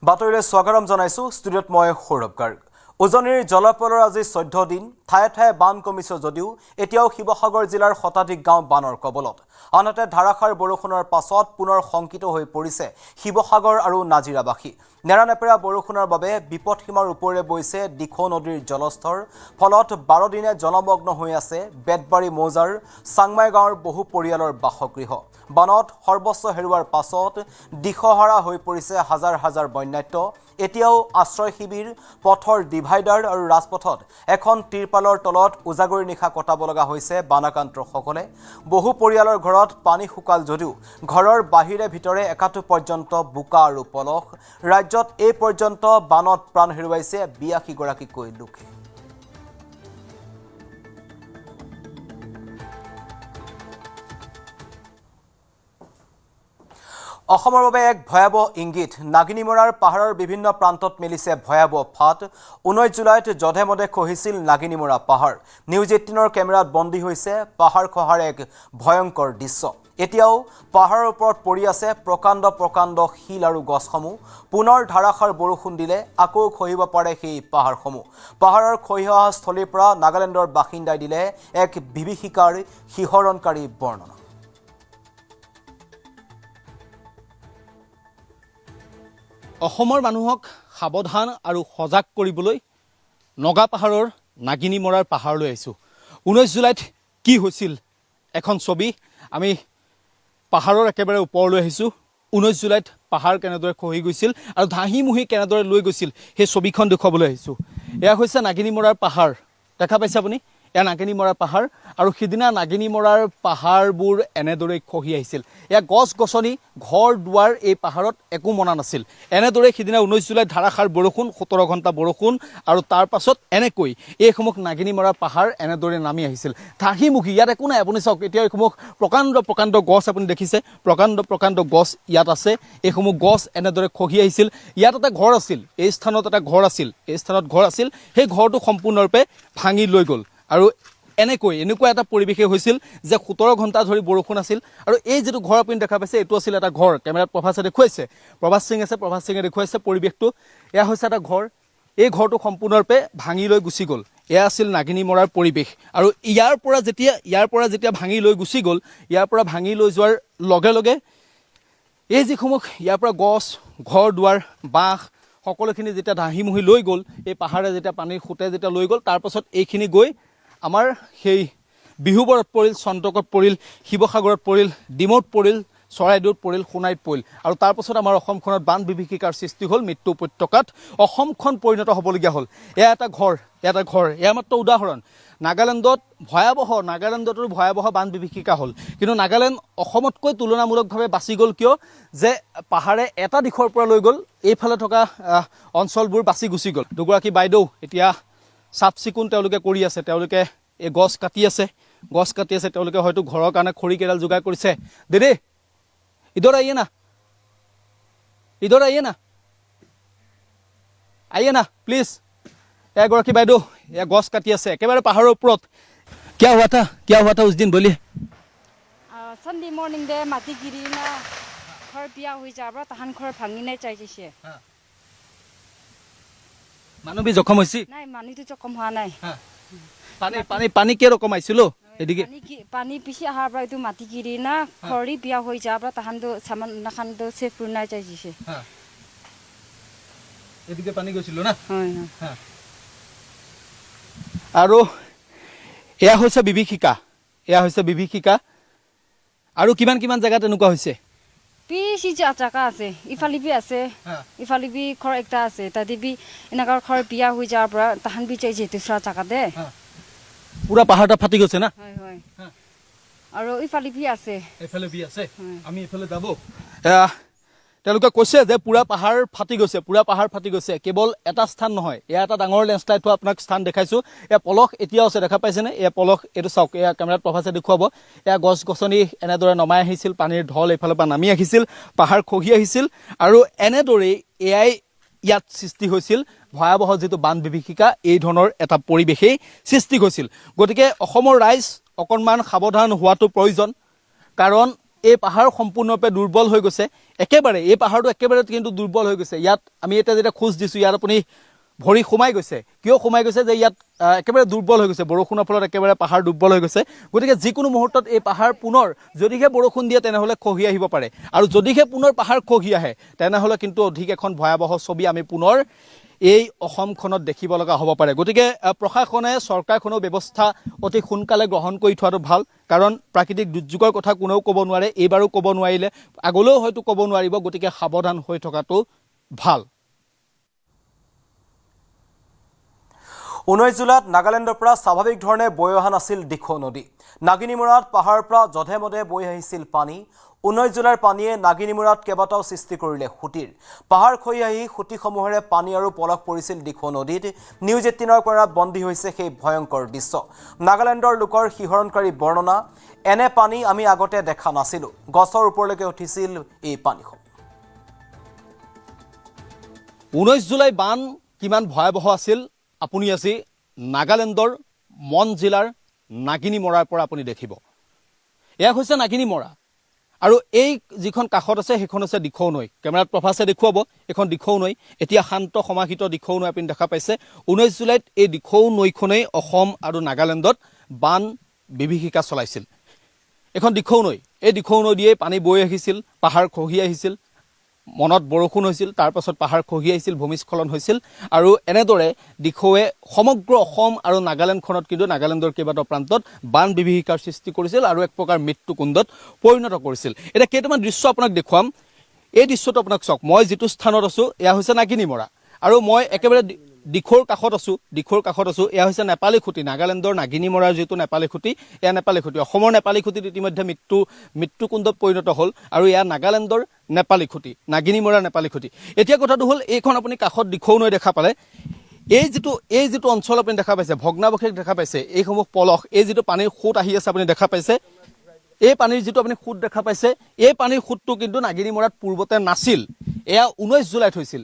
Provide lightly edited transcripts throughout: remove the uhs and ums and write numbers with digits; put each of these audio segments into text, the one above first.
বাতৰিলৈ স্বাগতম জনাইছো ষ্টুডিঅ'ত মই সৌৰভ গাৰ্গ উজনিৰ জলপলৰ আজি 14 দিন ঠায়ে ঠায়ে বান কমিছে যদিও এতিয়াও শিৱসাগৰ জিলাৰ শতাধিক গাঁও বানৰ কবলত আনহাতে ধাৰাসাৰ বৰষুণৰ পাছত পুনৰ শংকিত হৈ পৰিছে শিৱসাগৰ আৰু নাজিৰাবাসী নেৰানেপেৰা বৰষুণৰ বাবে বিপদসীমাৰ ওপৰেৰে বৈছে দিখৌ নদীৰ জলস্তৰ ফলত 12 দিনে জলমগ্ন হৈ আছে বেতবাৰী মৌজাৰ চাংমাই গাঁৱৰ বহু পৰিয়ালৰ বাসগৃহ বানত সৰ্বস্ব হেৰুৱাৰ পাছত দিশহাৰা হৈ পৰিছে হাজাৰ হাজাৰ বন্যাত্য এতিয়াও আশ্ৰয় শিবিৰ পথৰ ডিভাইডাৰ আৰু ৰাজপথত এখন তিৰপালৰ তলত উজাগৰি নিশা কটাব লগা হৈছে বানাকান্তসকলে বহু পৰিয়ালৰ ঘৰত পানী শুকাল যদিও ঘৰৰ বাহিৰে ভিতৰে একাটো পৰ্যন্ত বোকা আৰু পলস ৰাজ্যত এই পৰ্যন্ত বানত প্ৰাণ হেৰুৱাইছে 82 গৰাকীকৈ লোকে অসমৰ বাবে এক ভয়াবহ ইংগিত নাগিনীমৰাৰ পাহাৰৰ বিভিন্ন প্ৰান্তত মিলিছে ভয়াবহ ফাট 19 জুলাইত জধে-মধে খহিছিল নাগিনীমৰা পাহাৰ নিউজ 18ৰ কেমেৰাত বন্দী হৈছে পাহাৰ খহাৰ এক ভয়ংকৰ দৃশ্য এতিয়াও পাহাৰৰ ওপৰত পৰি আছে প্ৰকাণ্ড শিল আৰু গছসমূহ পুনৰ ধাৰাসাৰ বৰষুণ দিলে আকৌ খহিব পাৰে সেই পাহাৰসমূহ পাহাৰৰ খহি অহা স্থলীৰ পৰা নাগালেণ্ডৰ বাসিন্দাই দিলে এক বিভীষিকাৰ শিহৰণকাৰী বৰ্ণনা অসমৰ মানুহক সাৱধান আৰু সজাগ কৰিবলৈ নগা পাহাৰৰ নাগিনীমৰাৰ পাহাৰলৈ আহিছোঁ 19 জুলাইত কি হৈছিল এখন ছবি আমি পাহাৰৰ একেবাৰে ওপৰলৈ আহিছোঁ 19 জুলাইত পাহাৰ কেনেদৰে খহি গৈছিল আৰু ধাহিমুহি কেনেদৰে লৈ গৈছিল সেই ছবিখন দেখুৱাবলৈ আহিছোঁ এয়া হৈছে নাগিনীমৰাৰ পাহাৰ দেখা পাইছে আপুনি এয়া নাগিনীমৰাৰ পাহাৰ আৰু সিদিনা নাগিনীমৰাৰ পাহাৰবোৰ এনেদৰে খহি আহিছিল এয়া গছ-গছনি ঘৰ দুৱাৰ এই পাহাৰত একো মনা নাছিল এনেদৰে সিদিনা 19 জুলাইত ধাৰাসাৰ বৰষুণ 17 ঘণ্টা বৰষুণ আৰু তাৰ পাছত এনেকৈ এইসমূহ নাগিনীমৰাৰ পাহাৰ এনেদৰে নামি আহিছিল ধাহিমুখি ইয়াত একো নাই আপুনি চাওক এতিয়া এইসমূহ প্ৰকাণ্ড গছ আপুনি দেখিছে প্ৰকাণ্ড গছ ইয়াত আছে এইসমূহ গছ এনেদৰে খহি আহিছিল ইয়াত এটা ঘৰ আছিল এই স্থানত এটা ঘৰ আছিল এই স্থানত ঘৰ আছিল সেই ঘৰটো সম্পূৰ্ণৰূপে ভাঙি লৈ গ'ল আৰু এনেকুৱা এটা পৰিৱেশে হৈছিল যে 17 ঘণ্টা ধৰি বৰষুণ আছিল আৰু এই যেটো ঘৰ আপুনি দেখা পাইছে এটো আছিল এটা ঘৰ কেমেৰাত প্ৰভাসে দেখুৱাইছে প্ৰভাস সিঙে দেখুৱাইছে পৰিৱেশটো এয়া হৈছে এটা ঘৰ এই ঘৰটো সম্পূৰ্ণৰূপে ভাঙি লৈ গুচি গ'ল এয়া আছিল নাগিনীমৰাৰ পৰিৱেশ আৰু ইয়াৰ পৰা যেতিয়া ভাঙি লৈ গুচি গ'ল ইয়াৰ পৰা ভাঙি লৈ যোৱাৰ লগে লগে এই যিসমূহ ইয়াৰ পৰা গছ ঘৰ দুৱাৰ বাঁহ সকলোখিনি যেতিয়া ধাহিমুহি লৈ গ'ল এই পাহাৰে যেতিয়া পানীৰ খুঁটে যেতিয়া লৈ গ'ল তাৰ পাছত এইখিনি গৈ আমাৰ সেই বিহুবৰত পৰিল চন্তকত পৰিল শিৱসাগৰত পৰিল ডিমৌত পৰিল চৰাইদেউত পৰিল সোণাইত পৰিল আৰু তাৰ পাছত আমাৰ অসমখনত বান বিভীষিকাৰ সৃষ্টি হ'ল মৃত্যু উপত্যকাত অসমখন পৰিণত হ'বলগীয়া হ'ল এয়া এটা ঘৰ এয়া মাত্ৰ উদাহৰণ নাগালেণ্ডতো ভয়াবহ বান বিভীষিকা হ'ল কিন্তু নাগালেণ্ড অসমতকৈ তুলনামূলকভাৱে বাচি গ'ল কিয় যে পাহাৰে এটা দিশৰ পৰা লৈ গ'ল এইফালে থকা অঞ্চলবোৰ বাচি গুচি গ'ল দুগৰাকী বাইদেউ এতিয়া চাফ চিকুণ তেওঁলোকে কৰি আছে তেওঁলোকে এই গছ কাটি আছে তেওঁলোকে হয়তো ঘৰৰ কাৰণে খৰি কেইডাল যোগাৰ কৰিছে দেদে ইধৰ আইয়ে না প্লিজ এগৰাকী বাইদেউ এয়া গছ কাটি আছে একেবাৰে পাহাৰৰ ওপৰত क्या हुआ था उस दिन बोलिए संडे मॉर्निंग दे माटी गिरी ना घर पिया हुई जाबरा तहन घर भांगी नहीं चाहिए মানুহ বি জখম হৈছে নাই মানুহ তো জখম হোৱা নাই পানী কে ৰকম আইছিল এদিকে পানী পিছি আহাৰ পৰা এইটো মাটি গিৰি না খৰি বিয়া হৈ যাব তাহান তো সামান নাখান তো সেফ নাই চাইছে এদিকে পানী গৈছিল না হয় আৰু এয়া হৈছে বিভীষিকা আৰু কিমান জায়গাত এনেকুৱা হৈছে পিছি জাগা আছে ইফালি বি আছে ইফালি বি ঘৰ একটা আছে তাতে বি এনেকা ঘৰ বিয়া হৈ যাব পৰা তাহান বি চাইছে দুসৰা জাগা দে পুৰা পাহাৰটা ফাটি গৈছে না হয় আৰু ইফালি বি আছে আমি ইফালে যাব তেওঁলোকে কৈছে যে পুৰা পাহাৰ ফাটি গৈছে কেৱল এটা স্থান নহয় এয়া এটা ডাঙৰ লেণ্ডস্লাইড হোৱা আপোনাক স্থান দেখাইছো এয়া পলস এতিয়াও আছে দেখা পাইছেনে এয়া পলস এইটো চাওক এয়া কেমেৰাত প্ৰভাসে দেখুৱাব এয়া গছ-গছনি এনেদৰে নমাই আহিছিল পানীৰ ঢল এইফালৰ পৰা নামি আহিছিল পাহাৰ খহি আহিছিল আৰু এনেদৰে এয়াই ইয়াত সৃষ্টি হৈছিল ভয়াবহ যেটো বান বিভীষিকা এই ধৰণৰ এটা পৰিৱেশেই সৃষ্টি হৈছিল গতিকে অসমৰ ৰাইজ অকণমান সাৱধান হোৱাটো প্ৰয়োজন কাৰণ এই পাহাৰ সম্পূৰ্ণৰূপে দুৰ্বল হৈ গৈছে একেবাৰে এই পাহাৰটো একেবাৰে কিন্তু দুৰ্বল হৈ গৈছে ইয়াত আমি এটা যেতিয়া খোজ দিছোঁ ইয়াত আপুনি ভৰি সোমাই গৈছে কিয় সোমাই গৈছে যে ইয়াত একেবাৰে দুৰ্বল হৈ গৈছে বৰষুণৰ ফলত একেবাৰে পাহাৰ দুৰ্বল হৈ গৈছে গতিকে যিকোনো মুহূৰ্তত এই পাহাৰ পুনৰ যদিহে বৰষুণ দিয়ে তেনেহ'লে খহি আহিব পাৰে আৰু যদিহে পুনৰ পাহাৰ খহি আহে তেনেহ'লে কিন্তু অধিক এখন ভয়াৱহ ছবি আমি পুনৰ এই অসমখনত দেখিব লগা হ'ব পাৰে গতিকে প্ৰশাসনে চৰকাৰখনেও ব্যৱস্থা অতি সোনকালে গ্ৰহণ কৰি থোৱাটো ভাল কাৰণ প্ৰাকৃতিক দুৰ্যোগৰ কথা কোনেও ক'ব নোৱাৰে এইবাৰো ক'ব নোৱাৰিলে আগলৈও হয়তো ক'ব নোৱাৰিব গতিকে সাৱধান হৈ থকাটো ভাল 19 জুলাইত নাগালেণ্ডৰ পৰা স্বাভাৱিক ধৰণে বৈ অহা নাছিল দিখৌ নদী নাগিনীমুৰাত পাহাৰৰ পৰা জধে-মধে বৈ আহিছিল পানী 19 জুলাইৰ পানীয়ে নাগিনীমুৰাত কেইবাটাও সৃষ্টি কৰিলে খুঁটিৰ পাহাৰ খহি আহি খুঁটিসমূহেৰে পানী আৰু পলস পৰিছিল দিখৌ নদীত নিউজ 18ৰ পৰা বন্দী হৈছে সেই ভয়ংকৰ দৃশ্য নাগালেণ্ডৰ লোকৰ শিহৰণকাৰী বৰ্ণনা এনে পানী আমি আগতে দেখা নাছিলোঁ গছৰ ওপৰলৈকে উঠিছিল এই পানীখন 19 জুলাই বান কিমান ভয়াৱহ আছিল আপুনি আজি নাগালেণ্ডৰ মন জিলাৰ নাগিনীমৰাৰ পৰা আপুনি দেখিব এয়া হৈছে নাগিনীমৰা আৰু এই যিখন কাষত আছে সেইখন আছে দিখৌ নৈ কেমেৰাত প্ৰভাসে দেখুৱাব এখন দিখৌ নৈ এতিয়া শান্ত সমাহিত দিখৌ নৈ আপুনি দেখা পাইছে 19 জুলাইত এই দিখৌ নৈখনেই অসম আৰু নাগালেণ্ডত বান বিভীষিকা চলাইছিল এখন দিখৌ নৈ এই দিখৌ নৈ দিয়ে পানী বৈ আহিছিল পাহাৰ খহি আহিছিল মনত বৰষুণ হৈছিল তাৰ পাছত পাহাৰ খহি আহিছিল ভূমিস্খলন হৈছিল আৰু এনেদৰে দিখৌৱে সমগ্ৰ অসম আৰু নাগালেণ্ডখনত কিন্তু নাগালেণ্ডৰ কেইবাটাও প্ৰান্তত বান বিভীষিকাৰ সৃষ্টি কৰিছিল আৰু এক প্ৰকাৰ মৃত্যুকুণ্ডত পৰিণত কৰিছিল এটা কেইটামান দৃশ্য আপোনাক দেখুৱাম এই দৃশ্যটো আপোনাক চাওক মই যিটো স্থানত আছো এয়া হৈছে নাগিনীমৰা আৰু মই একেবাৰে দিখৌৰ কাষত আছো এয়া হৈছে নেপালী খুঁটি নাগালেণ্ডৰ নাগিনীমৰাৰ যিটো নেপালী খুঁটি এয়া নেপালী খুঁটি অসমৰ নেপালী খুঁটিত ইতিমধ্যে মৃত্যুকুণ্ডত পৰিণত হ'ল আৰু এয়া নাগালেণ্ডৰ নেপালী খুঁটি নাগিনীমৰাৰ নেপালী খুঁটি এতিয়া কথাটো হ'ল এইখন আপুনি কাষত দিখৌ নৈ দেখা পালে এই যিটো অঞ্চল আপুনি দেখা পাইছে ভগ্নাৱশেষ দেখা পাইছে এইসমূহ পলস এই যিটো পানীৰ সোঁত আহি আছে আপুনি দেখা পাইছে এই পানীৰ যিটো আপুনি সোঁত দেখা পাইছে এই পানীৰ সোঁতটো কিন্তু নাগিনীমৰাত পূৰ্বতে নাছিল এয়া 19 জুলাইত হৈছিল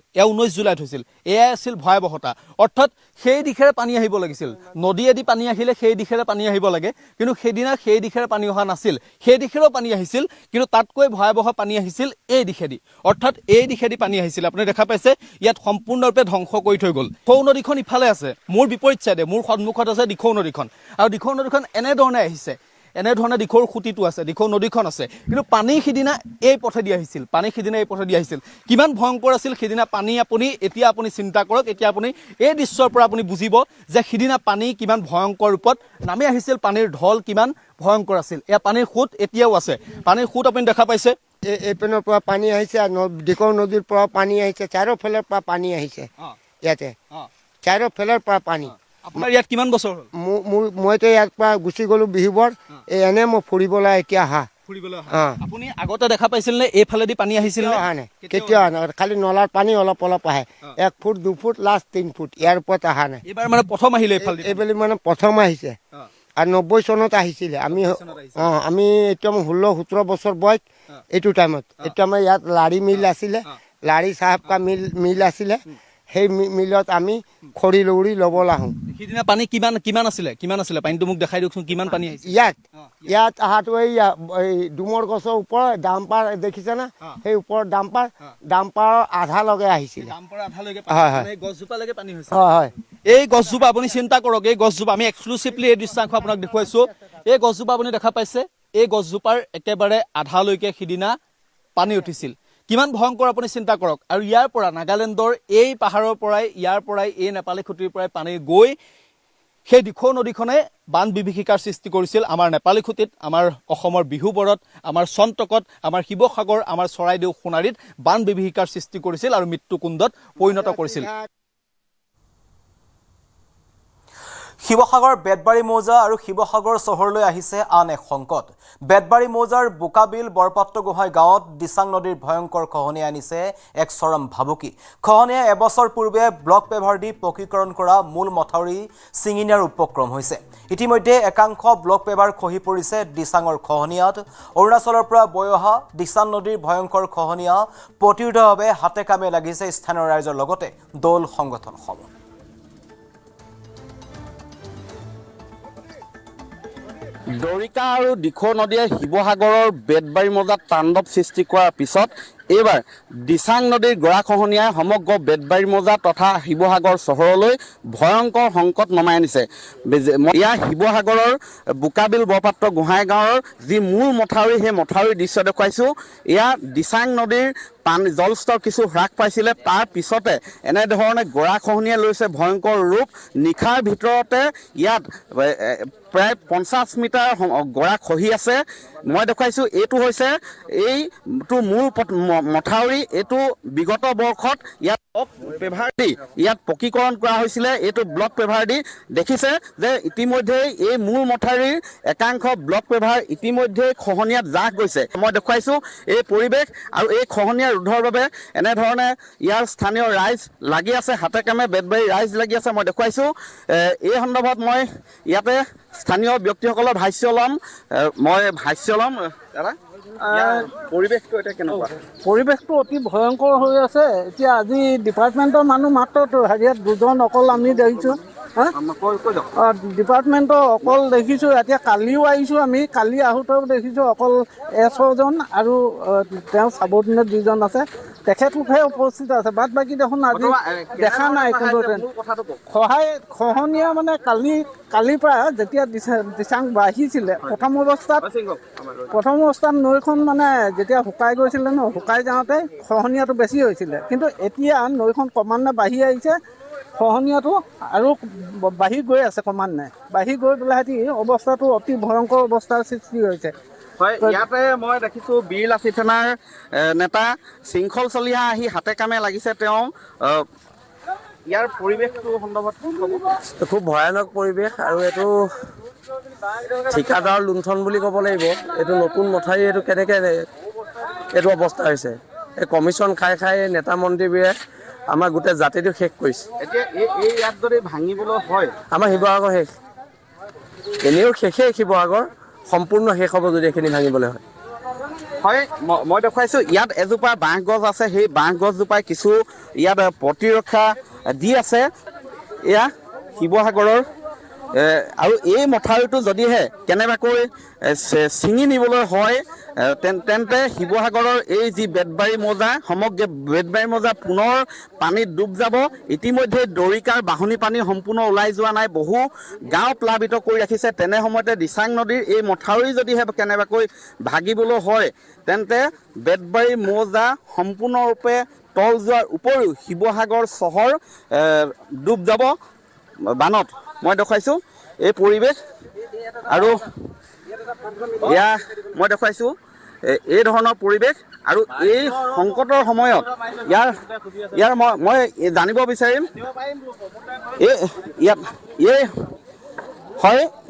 এয়া আছিল ভয়াৱহতা অৰ্থাৎ সেই দিশেৰে পানী আহিব লাগিছিল নদীয়েদি পানী আহিলে সেই দিশেৰে পানী আহিব লাগে কিন্তু সেইদিনা সেই দিশেৰে পানী অহা নাছিল সেই দিশেৰেও পানী আহিছিল কিন্তু তাতকৈ ভয়াৱহ পানী আহিছিল এই দিশেদি অৰ্থাৎ এই দিশেদি পানী আহিছিল আপুনি দেখা পাইছে ইয়াত সম্পূৰ্ণৰূপে ধ্বংস কৰি থৈ গ'ল দিখৌ নদীখন ইফালে আছে মোৰ বিপৰীত চাইডে মোৰ সন্মুখত আছে দিখৌ নদীখন আৰু দিখৌ নদীখন এনেধৰণে আহিছে এনেধৰণে দিখৌৰ খুঁটিটো আছে দিখৌ নদীখন আছে কিন্তু পানী সিদিনা এই পথেদি আহিছিল কিমান ভয়ংকৰ আছিল সিদিনা পানী এতিয়া আপুনি চিন্তা কৰক এতিয়া আপুনি এই দৃশ্যৰ পৰা আপুনি বুজিব যে সিদিনা পানী কিমান ভয়ংকৰ ৰূপত নামি আহিছিল পানীৰ ঢল কিমান ভয়ংকৰ আছিল এয়া পানীৰ সোঁত এতিয়াও আছে পানীৰ সোঁত আপুনি দেখা পাইছে এইপিনৰ পৰা পানী আহিছে দিখৌ নদীৰ পৰা পানী আহিছে চাৰিওফালৰ পৰা পানী আহিছে ইয়াতে চাৰিওফালৰ পৰা পানী আপোনাৰ ইয়াত কিমান বছৰ হ'ল মইতো ইয়াৰ পৰা গুচি গ'লো বিহুবৰ এনে মই ফুৰিবলৈ এতিয়া আপুনি আগতে দেখা পাইছিল নে এইফালেদি পানী আহিছিল অহা নাই কেতিয়াও অহা নাই খালি নলাৰ পানী অলপ আহে 1 ফুট 2 ফুট লাষ্ট 3 ফুট ইয়াৰ ওপৰত অহা নাই এইবাৰ মানে প্ৰথম আহিলে এইবেলি মানে প্ৰথম আহিছে আৰু 90 চনত আহিছিলে আমি এতিয়া 16-17 বছৰ বয়স এইটো টাইমত এতিয়া আমাৰ ইয়াত লাৰি মিল আছিলে লাৰি চাহাব কা মিল আছিলে সেই মিলত আমি খৰি লৌৰি ল'বলৈ আহোঁ সিদিনা পানী কিমান আছিলে পানীটো মোক দেখাই দিয়কচোন কিমান পানী আহিছে ইয়াত অহাটো এই ডুমৰ গছৰ ওপৰত ডাম্পাৰ দেখিছে না সেই ওপৰত ডাম্পাৰৰ আধা লগে আহিছিলে হয় এই গছজোপা আপুনি চিন্তা কৰক এই গছজোপা আমি এক্সক্লুচিভলি এই দৃশ্যাংশ আপোনাক দেখুৱাইছো এই গছজোপা আপুনি দেখা পাইছে এই গছজোপাৰ একেবাৰে আধালৈকে সিদিনা পানী উঠিছিল কিমান ভয়ংকৰ আপুনি চিন্তা কৰক আৰু ইয়াৰ পৰা নাগালেণ্ডৰ এই পাহাৰৰ পৰাই এই নেপালী খুঁটিৰ পৰাই পানী গৈ সেই দিখৌ নদীখনে বান বিভীষিকাৰ সৃষ্টি কৰিছিল আমাৰ নেপালী খুঁটিত আমাৰ অসমৰ বিহুবৰত আমাৰ চন্তকত আমাৰ শিৱসাগৰ আমাৰ চৰাইদেউ সোণাৰীত বান বিভীষিকাৰ সৃষ্টি কৰিছিল আৰু মৃত্যুকুণ্ডত পৰিণত কৰিছিল শিৱসাগৰ বেতবাৰী মৌজা আৰু শিৱসাগৰ চহৰলৈ আহিছে আন এক সংকট বেতবাৰী মৌজাৰ বোকাবিল বৰপাত্ৰ গোহাঁই গাঁৱত দিচাং নদীৰ ভয়ংকৰ খহনীয়াই আনিছে এক চৰম ভাবুকি খহনীয়াই এবছৰ পূৰ্বে ব্লক পেভাৰ দি পকীকৰণ কৰা মূল মথাউৰি ছিঙি নিয়াৰ উপক্ৰম হৈছে ইতিমধ্যে একাংশ ব্লক পেভাৰ খহি পৰিছে দিচাঙৰ খহনীয়াত অৰুণাচলৰ পৰা বৈ অহা দিচাং নদীৰ ভয়ংকৰ খহনীয়া প্ৰতিৰোধৰ বাবে হাতে কামে লাগিছে স্থানীয় ৰাইজৰ লগতে দল সংগঠনসমূহ দৰিকা আৰু দিখৌ নদীয়ে শিৱসাগৰৰ বেতবাৰী মৌজাত তাণ্ডৱ সৃষ্টি কৰাৰ পিছত এইবাৰ দিচাং নদীৰ গৰাখহনীয়াই সমগ্ৰ বেতবাৰী মৌজা তথা শিৱসাগৰ চহৰলৈ ভয়ংকৰ সংকট নমাই আনিছে। ইয়াৰ শিৱসাগৰৰ বোকাবিল বৰপাত্ৰ গোহাঁই গাঁৱৰ যি মূল মথাউৰি, সেই মথাউৰিৰ দৃশ্য দেখুৱাইছোঁ। এয়া দিচাং নদীৰ পানী জলস্তৰ কিছু হ্ৰাস পাইছিলে, তাৰ পিছতে এনেধৰণে গৰাখহনীয়াই লৈছে ভয়ংকৰ ৰূপ। নিশাৰ ভিতৰতে ইয়াত প্ৰায় 50 মিটাৰ গৰা খহি আছে। মই দেখুৱাইছোঁ এইটো হৈছে এইটো মূল মথাউৰি। এইটো বিগত বৰ্ষত ইয়াত ব্লক পেভাৰ দি ইয়াত পকীকৰণ কৰা হৈছিলে। এইটো ব্লক পেভাৰ দি দেখিছে যে ইতিমধ্যেই এই মূল মথাউৰিৰ একাংশ ব্লক পেভাৰ ইতিমধ্যেই খহনীয়াত জাহ গৈছে। মই দেখুৱাইছোঁ এই পৰিৱেশ আৰু এই খহনীয়া ৰোধৰ বাবে এনেধৰণে ইয়াৰ স্থানীয় ৰাইজ লাগি আছে, হাতে কামে বেতবাৰী ৰাইজ লাগি আছে। মই দেখুৱাইছোঁ এই সন্দৰ্ভত মই ইয়াতে স্থানীয় ব্যক্তিসকলৰ ভাষ্য ল'ম। দাদা, পৰিৱেশটো এতিয়া কেনেকুৱা? পৰিৱেশটো অতি ভয়ংকৰ হৈ আছে। এতিয়া আজি ডিপাৰ্টমেণ্টৰ মানুহ মাত্ৰ হেৰিয়াত 2জন অকল আমি দেখিছোঁ। ডিপাৰ্টমেণ্টৰ অকল দেখিছোঁ। এতিয়া কালিও আহিছোঁ, আমি কালি আহোঁতেও দেখিছোঁ অকল SO জন আৰু তেওঁ চাবৰ্ডিনেট 2জন আছে, তেখেতলোকহে উপস্থিত আছে। বাদ বাকী দেখোন আজি দেখা নাই কোনো। খহনীয়া মানে কালিৰ পৰা যেতিয়া দিচাং বাঢ়িছিলে, প্ৰথম অৱস্থাত নৈখন মানে যেতিয়া শুকাই গৈছিলে ন, শুকাই যাওঁতে খহনীয়াটো বেছি হৈছিলে। কিন্তু এতিয়া নৈখন ক্ৰমান্বয়ে বাঢ়ি আহিছে, খহনীয়াটো আৰু বাঢ়ি গৈ আছে ক্ৰমান্বয়ে। বাঢ়ি গৈ পেলাই অৱস্থাটো অতি ভয়ংকৰ অৱস্থাৰ সৃষ্টি হৈছে। হয়, ইয়াতে মই দেখিছোঁ বীৰ লাচি থানাৰ নেতা শৃংখল চলিহা আহি হাতে কামে লাগিছে। তেওঁ ইয়াৰ পৰিৱেশটো সন্দৰ্ভত খুব ভয়ানক পৰিৱেশ আৰু এইটো ঠিকাদাৰ লুণ্ঠন বুলি ক'ব লাগিব। এইটো নতুন মথাউৰি, এইটো কেনেকৈ এইটো অৱস্থা হৈছে। এই কমিশ্যন খাই নেতা মন্ত্ৰীবোৰে আমাৰ গোটেই জাতিটো শেষ কৰিছে। এতিয়া এই ইয়াত যদি ভাঙিবলৈ হয়, আমাৰ শিৱসাগৰ শেষ, এনেও শেষেই। শিৱসাগৰ সম্পূৰ্ণ শেষ হ'ব যদি এইখিনি ভাঙিবলৈ হয়। হয়, মই দেখুৱাইছোঁ ইয়াত এজোপা বাঁহ গছ আছে। সেই বাঁহ গছজোপাই কিছু ইয়াত প্ৰতিৰক্ষা দি আছে। এয়া শিৱসাগৰৰ আৰু এই মথাউৰিটো যদিহে কেনেবাকৈ ছিঙি নিবলৈ হয়, তেন্তে শিৱসাগৰৰ এই যি বেতবাৰী মৌজা, সমগ্ৰ বেতবাৰী মৌজা পুনৰ পানীত ডুব যাব। ইতিমধ্যে দৰিকাৰ বাঢ়নী পানী সম্পূৰ্ণ ওলাই যোৱা নাই, বহু গাঁও প্লাৱিত কৰি ৰাখিছে। তেনে সময়তে দিচাং নদীৰ এই মথাউৰি যদিহে কেনেবাকৈ ভাগিবলৈ হয়, তেন্তে বেতবাৰী মৌজা সম্পূৰ্ণৰূপে তল যোৱাৰ উপৰিও শিৱসাগৰ চহৰ ডুব যাব বানত। মই দেখুৱাইছোঁ এই পৰিৱেশ আৰু এয়া মই দেখুৱাইছোঁ এই ধৰণৰ পৰিৱেশ। আৰু এই সংকটৰ সময়ত ইয়াৰ মই জানিব বিচাৰিম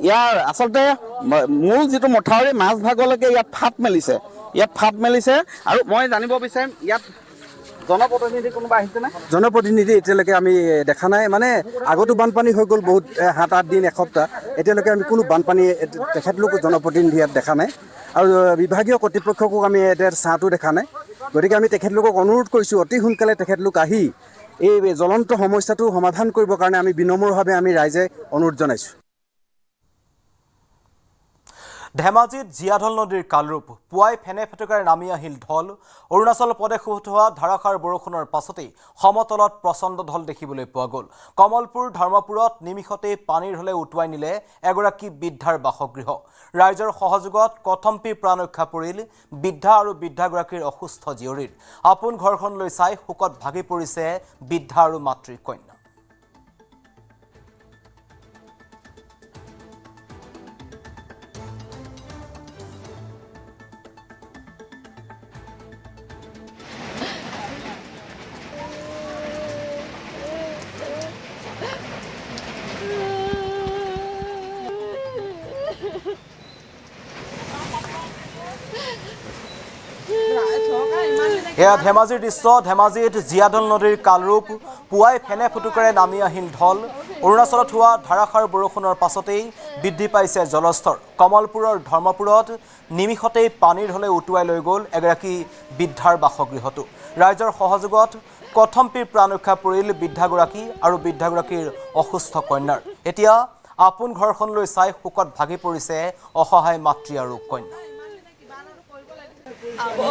ইয়াৰ আচলতে মূল যিটো মথাউৰি মাজভাগলৈকে ইয়াত ফাট মেলিছে। আৰু মই জানিব বিচাৰিম ইয়াত জনপ্ৰতিনিধি কোনোবা আহিছেনে? জনপ্ৰতিনিধি এতিয়ালৈকে আমি দেখা নাই। মানে আগতো বানপানী হৈ গ'ল বহুত, 7-8 দিন, এসপ্তাহ। এতিয়ালৈকে আমি কোনো বানপানী তেখেতলোক জনপ্ৰতিনিধি ইয়াত দেখা নাই। আৰু বিভাগীয় কৰ্তৃপক্ষকো আমি এতিয়া চাহটো দেখা নাই। গতিকে আমি তেখেতলোকক অনুৰোধ কৰিছোঁ অতি সোনকালে তেখেতলোক আহি এই জ্বলন্ত সমস্যাটো সমাধান কৰিবৰ কাৰণে আমি বিনম্ৰভাৱে আমি ৰাইজে অনুৰোধ জনাইছোঁ। ধেমাজিত জীয়াঢল নদীৰ কালৰূপ। পুৱাই ফেনে ফেটুকাৰে নামি আহিল ঢল। অৰুণাচল প্ৰদেশত হোৱা ধাৰাসাৰ বৰষুণৰ পাছতেই সমতলত প্ৰচণ্ড ঢল দেখিবলৈ পোৱা গ'ল। কমলপুৰ ধৰ্মপুৰত নিমিষতেই পানীৰ ঢলে উটুৱাই নিলে এগৰাকী বৃদ্ধাৰ বাসগৃহ। ৰাইজৰ সহযোগত কথম্পি প্ৰাণ ৰক্ষা পৰিল বৃদ্ধা আৰু বৃদ্ধাগৰাকীৰ অসুস্থ জীয়ৰীৰ। আপোন ঘৰখনলৈ চাই শোকত ভাগি পৰিছে বৃদ্ধা আৰু মাতৃৰ কন্যা। এয়া ধেমাজিৰ দৃশ্য। ধেমাজিত জীয়াঢল নদীৰ কালৰূপ। পুৱাই ফেনে ফুটুকাৰে নামি আহিল ঢল। অৰুণাচলত হোৱা ধাৰাসাৰ বৰষুণৰ পাছতেই বৃদ্ধি পাইছে জলস্তৰ। কমলপুৰৰ ধৰ্মপুৰত নিমিষতেই পানীৰ ঢলে উটুৱাই লৈ গ'ল এগৰাকী বৃদ্ধাৰ বাসগৃহটো। ৰাইজৰ সহযোগত কথম্পিৰ প্ৰাণ ৰক্ষা পৰিল বৃদ্ধাগৰাকী আৰু বৃদ্ধাগৰাকীৰ অসুস্থ কন্যাৰ। এতিয়া আপোন ঘৰখনলৈ চাই শোকত ভাগি পৰিছে অসহায় মাতৃ আৰু কন্যা।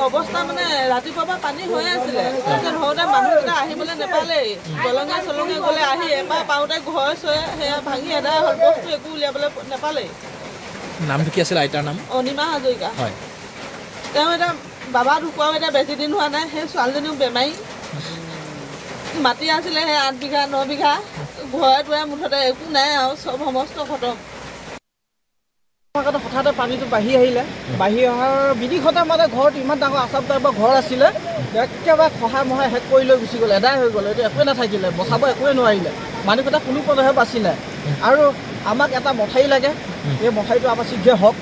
অৱস্থা মানে ৰাতিপুৱাৰ পৰা পানী হৈ আছিলে, তাৰপিছত হওঁতে মানুহকেইটা আহিবলৈ নাপালেই, দলঙে চলঙে গ'লে আহি এবাৰ পাওঁতে ঘৰ চৰে সেয়া ভাঙি এদাই হ'ল, বস্তু একো উলিয়াবলৈ নাপালেই। নামটো কি আছিল আইতাৰ নাম? অনিমা হাজৰিকা। হয়। তেওঁ এতিয়া বাবা ঢুকুৱাও এতিয়া বেছি দিন হোৱা নাই, সেই ছোৱালীজনীও বেমাৰী। মাটি আছিলে সেই 8 বিঘা 9 বিঘা, ঘৰে দুৱাৰে মুঠতে একো নাই আৰু চব সমস্ত খতম। হঠাতে পানীটো বাঢ়ি আহিলে, বাঢ়ি অহাৰ বিনিশতে মানে ঘৰত ইমান ডাঙৰ আচাম টাইপৰ ঘৰ আছিলে, একেবাৰে খহাই মহাই শেষ কৰি লৈ গুচি গ'ল, এদাই হৈ গ'ল। এইটো একোৱে নাথাকিলে, বচাব একোৱে নোৱাৰিলে, মানুহকেইটা কোনো পদহে বাচিলে। আৰু আমাক এটা মঠাৰি লাগে, এই মঠাৰিটো আমাৰ শীঘ্ৰে হওক।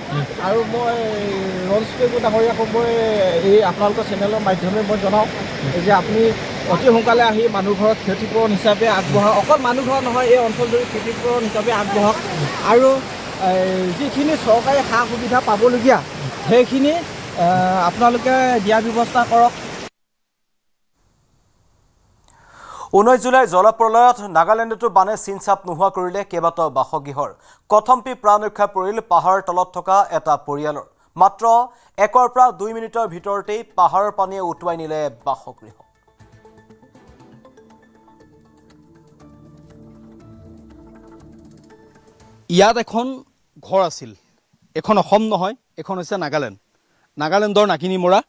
আৰু মই ৰঞ্জপেগু ডাঙৰীয়াকো মই এই আপোনালোকৰ চেনেলৰ মাধ্যমে মই জনাওঁ যে আপুনি অতি সোনকালে আহি মানুহ ঘৰত ক্ষতিপূৰণ হিচাপে আগবঢ়াওক। অকল মানুহ ঘৰ নহয়, এই অঞ্চলটোৰ ক্ষতিপূৰণ হিচাপে আগবঢ়াওক। আৰু যিখিনি চৰকাৰী সা সুবিধা পাবলগীয়া সেইখিনি আপোনালোকে দিয়াৰ ব্যৱস্থা কৰক। 19 জুলাই জলপ্ৰলয়ত নাগালেণ্ডতো বানে চিনচাপ নোহোৱা কৰিলে কেইবাটাও বাসগৃহৰ। কথমপি প্ৰাণ ৰক্ষা পৰিল পাহাৰৰ তলত থকা এটা পৰিয়ালৰ। মাত্ৰ 1 পৰা 2 মিনিটৰ ভিতৰতেই পাহাৰৰ পানীয়ে উটুৱাই নিলে বাসগৃহ। ইয়াত এখন ঘৰ আছিল, এখন অসম নহয়, এখন হৈছে নাগালেণ্ড, নাগালেণ্ডৰ নাগিনীমৰা।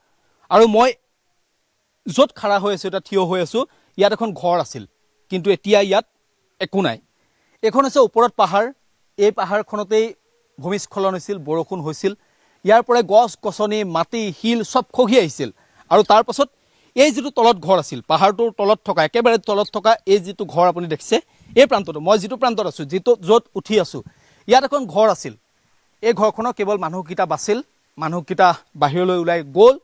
আৰু মই য'ত খাৰা হৈ আছোঁ, এতিয়া থিয় হৈ আছোঁ, ইয়াত এখন ঘৰ আছিল, কিন্তু এতিয়া ইয়াত একো নাই। এইখন হৈছে ওপৰত পাহাৰ, এই পাহাৰখনতেই ভূমিস্খলন হৈছিল, বৰষুণ হৈছিল, ইয়াৰ পৰাই গছ গছনি মাটি শিল চব খহি আহিছিল। আৰু তাৰপাছত এই যিটো তলত ঘৰ আছিল, পাহাৰটোৰ তলত থকা একেবাৰে তলত থকা এই যিটো ঘৰ আপুনি দেখিছে, এই প্ৰান্তটো মই যিটো প্ৰান্তত আছোঁ, য'ত উঠি আছোঁ, ইয়াত এখন ঘৰ আছিল। এই ঘৰখনৰ কেৱল মানুহকেইটা বাছিল, মানুহকেইটা বাহিৰলৈ ওলাই গ'ল,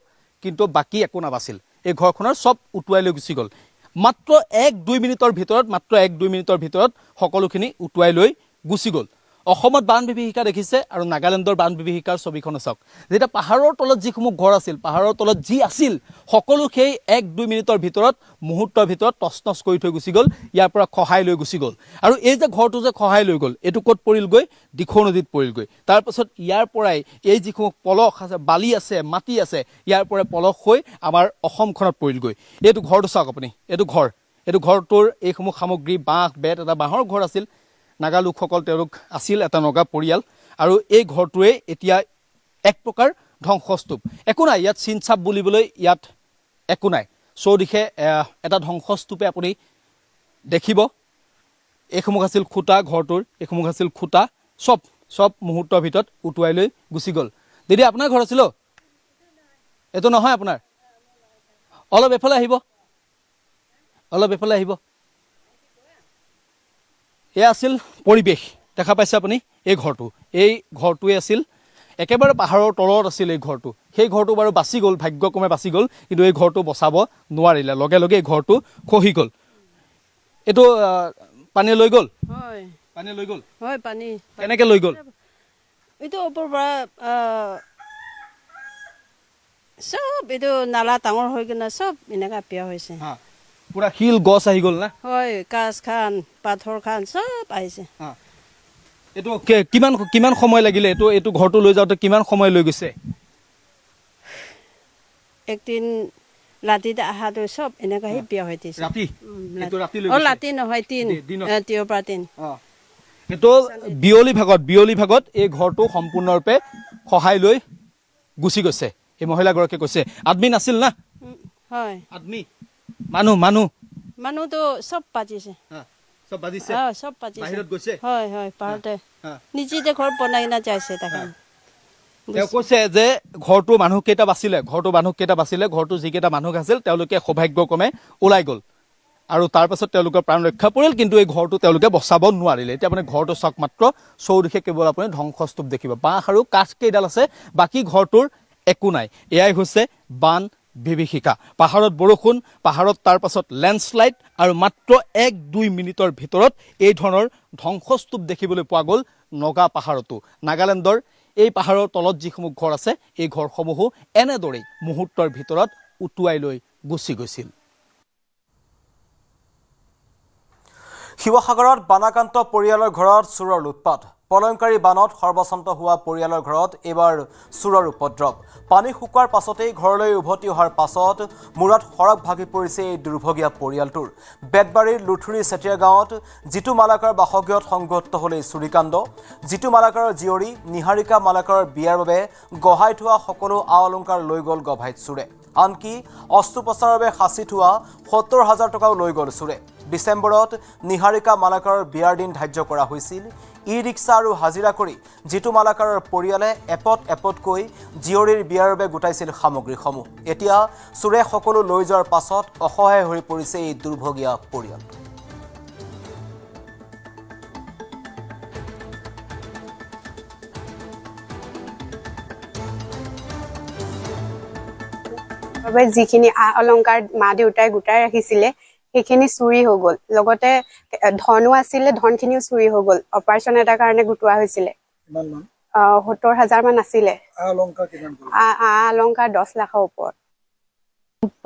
কিন্তু বাকী একো নাবাছিল। এই ঘৰখনৰ চব উটুৱাই লৈ গুচি গ'ল। মাত্ৰ 1-2 মিনিটৰ ভিতৰত সকলোখিনি উটুৱাই লৈ গুচি গ'ল। অসমত বান বিভীষিকা দেখিছে আৰু নাগালেণ্ডৰ বান বিভীষিকাৰ ছবিখন চাওক। যেতিয়া পাহাৰৰ তলত যিসমূহ ঘৰ আছিল, পাহাৰৰ তলত যি আছিল, সকলো সেই 1-2 মিনিটৰ ভিতৰত, মুহূৰ্তৰ ভিতৰত তছনছ কৰি থৈ গুচি গ'ল, ইয়াৰ পৰা খহাই লৈ গুচি গ'ল। আৰু এই যে ঘৰটো যে খহাই লৈ গ'ল, এইটো ক'ত পৰিলগৈ? দিখৌ নদীত পৰিলগৈ। তাৰপাছত ইয়াৰ পৰাই এই যিসমূহ পলস আছে, বালি আছে, মাটি আছে, ইয়াৰ পৰাই পলস হৈ আমাৰ অসমখনত পৰিলগৈ। এইটো ঘৰটো চাওক আপুনি, এইটো ঘৰটোৰ এইসমূহ সামগ্ৰী, বাঁহ বেত, এটা বাঁহৰ ঘৰ আছিল। নাগা লোকসকল তেওঁলোক আছিল এটা নগা পৰিয়াল। আৰু এই ঘৰটোৱে এতিয়া এক প্ৰকাৰ ধ্বংসস্তূপ। একো নাই ইয়াত চিনচাপ বুলিবলৈ, ইয়াত একো নাই। চৌদিশে এটা ধ্বংসস্তূপে আপুনি দেখিব। এইসমূহ আছিল খুঁটা, ঘৰটোৰ এইসমূহ আছিল খুঁটা, চব মুহূৰ্তৰ ভিতৰত উটুৱাই লৈ গুচি গ'ল। দিদি আপোনাৰ ঘৰ আছিল? এইটো নহয় আপোনাৰ? অলপ এফালে আহিব। এয়া আছিল পৰিৱেশ, দেখা পাইছে আপুনি? এই ঘৰটোৱে আছিল একেবাৰে পাহাৰৰ তলত আছিল এই ঘৰটো। সেই ঘৰটো বাৰু বাচি গ'ল, ভাগ্যক্ৰমে বাচি গ'ল, কিন্তু এই ঘৰটো বচাব নোৱাৰিলে, লগে লগে এই ঘৰটো খহি গ'ল। এইটো পানীয়ে লৈ গ'ল? হয়, পানী কেনেকৈ লৈ গ'ল? এইটো ওপৰৰ পৰা চব এইটো নালা ডাঙৰ হৈ কিনে চব এনেকা পিয়া হৈছে। পুৰা শিল গছ আহি গ'ল না? হয়, কাঠ খান, পাথৰ খান চব আহিছে। এইটো কিমান সময় লাগিলে? এইটো ঘৰটো লৈ যাওঁতে কিমান সময় লৈ গৈছে? একদিন ৰাতিতে অহাটো চব এনেকাহে পিয়া হৈ দিছে। ৰাতি ৰাতি নহয়, তিয়ৰ পৰা তিন। এইটো বিয়লি ভাগত এই ঘৰটো সম্পূৰ্ণৰূপে খহাই লৈ গুচি গৈছে। এই মহিলাগৰাকীয়ে কৈছে আদমি নাছিল না? হয়, আদমি মানুহটো চব বাজিছে, চব বাজিছে, চব বাজিছে, বাহিৰত গৈছে। হয়, পাহাৰতে নিজে ঘৰ বনাই কিনে যাইছে। তাকে তেওঁ কৈছে যে ঘৰটো মানুহকেইটা বাচিলে, ঘৰটো যিকেইটা মানুহ আছিল তেওঁলোকে সৌভাগ্যক্ৰমে ওলাই গ'ল আৰু তাৰপাছত তেওঁলোকৰ প্ৰাণ ৰক্ষা পৰিল, কিন্তু এই ঘৰটো তেওঁলোকে বচাব নোৱাৰিলে। এতিয়া আপুনি ঘৰটো চাওক, মাত্ৰ চৌদিশে কেৱল আপুনি ধ্বংসস্তূপ দেখিব, বাঁহ আৰু কাঠ কেইডাল আছে, বাকী ঘৰটোৰ একো নাই। এয়াই হৈছে বান বিভীষিকা। পাহাৰত বৰষুণ, পাহাৰত তাৰপাছত লেণ্ডশ্লাইড, আৰু মাত্ৰ 1-2 মিনিটৰ ভিতৰত এই ধৰণৰ ধ্বংসস্তূপ দেখিবলৈ পোৱা গ'ল নগা পাহাৰতো। নাগালেণ্ডৰ এই পাহাৰৰ তলত যিসমূহ ঘৰ আছে, এই ঘৰসমূহো এনেদৰেই মুহূৰ্তৰ ভিতৰত উটুৱাই লৈ গুচি গৈছিল। শিৱসাগৰত বানাক্ৰান্ত পৰিয়ালৰ ঘৰত চোৰৰ লুটপাট পলয়ংকাৰী বানত সৰ্বশান্ত হোৱা পৰিয়ালৰ ঘৰত এবাৰ চোৰৰ উপদ্ৰৱ পানী শুকোৱাৰ পাছতেই ঘৰলৈ উভতি অহাৰ পাছত মূৰত সৰগ ভাগি পৰিছে এই দুৰ্ভগীয়া পৰিয়ালটোৰ বেতবাৰীৰ লুথুৰি চেতিয়া গাঁৱত জিতু মালাকাৰ বাসগৃহত সংঘটিত হ'ল এই চুৰিকাণ্ড জিতু মালাকাৰৰ জীয়ৰী নিহাৰিকা মালাকাৰৰ বিয়াৰ বাবে গহাই থোৱা সকলো আ-অলংকাৰ লৈ গ'ল গভাইত চোৰে আনকি অস্ত্ৰোপচাৰৰ বাবে সাঁচি থোৱা ৭০,০০০ টকাও লৈ গ'ল চোৰে ডিচেম্বৰত নিহাৰিকা মালাকাৰৰ বিয়াৰ দিন ধাৰ্য কৰা হৈছিল ই ৰিক্সা আৰু হাজিৰা কৰি জিতু মালাকাৰৰ পৰিয়ালে এপতকৈ জীয়ৰীৰ বিয়াৰ বাবে গোটাইছিল সামগ্ৰীসমূহ এতিয়া চোৰে সকলো লৈ যোৱাৰ পাছত অসহায় হৈ পৰিছে এই দুৰ্ভগীয়া পৰিয়াল যিখিনি অলংকাৰ মা দেউতাই গোটাই ৰাখিছিলে সেইখিনি চুৰি হৈ গ'ল লগতে ধনো আছিলে ধনখিনিও চুৰি হৈ গ'ল অপাৰেশ্যন এটাৰ কাৰণে গোটোৱা হৈছিলে ৭০,০০০ মান আছিলে অলংকাৰ 10 লাখৰ ওপৰত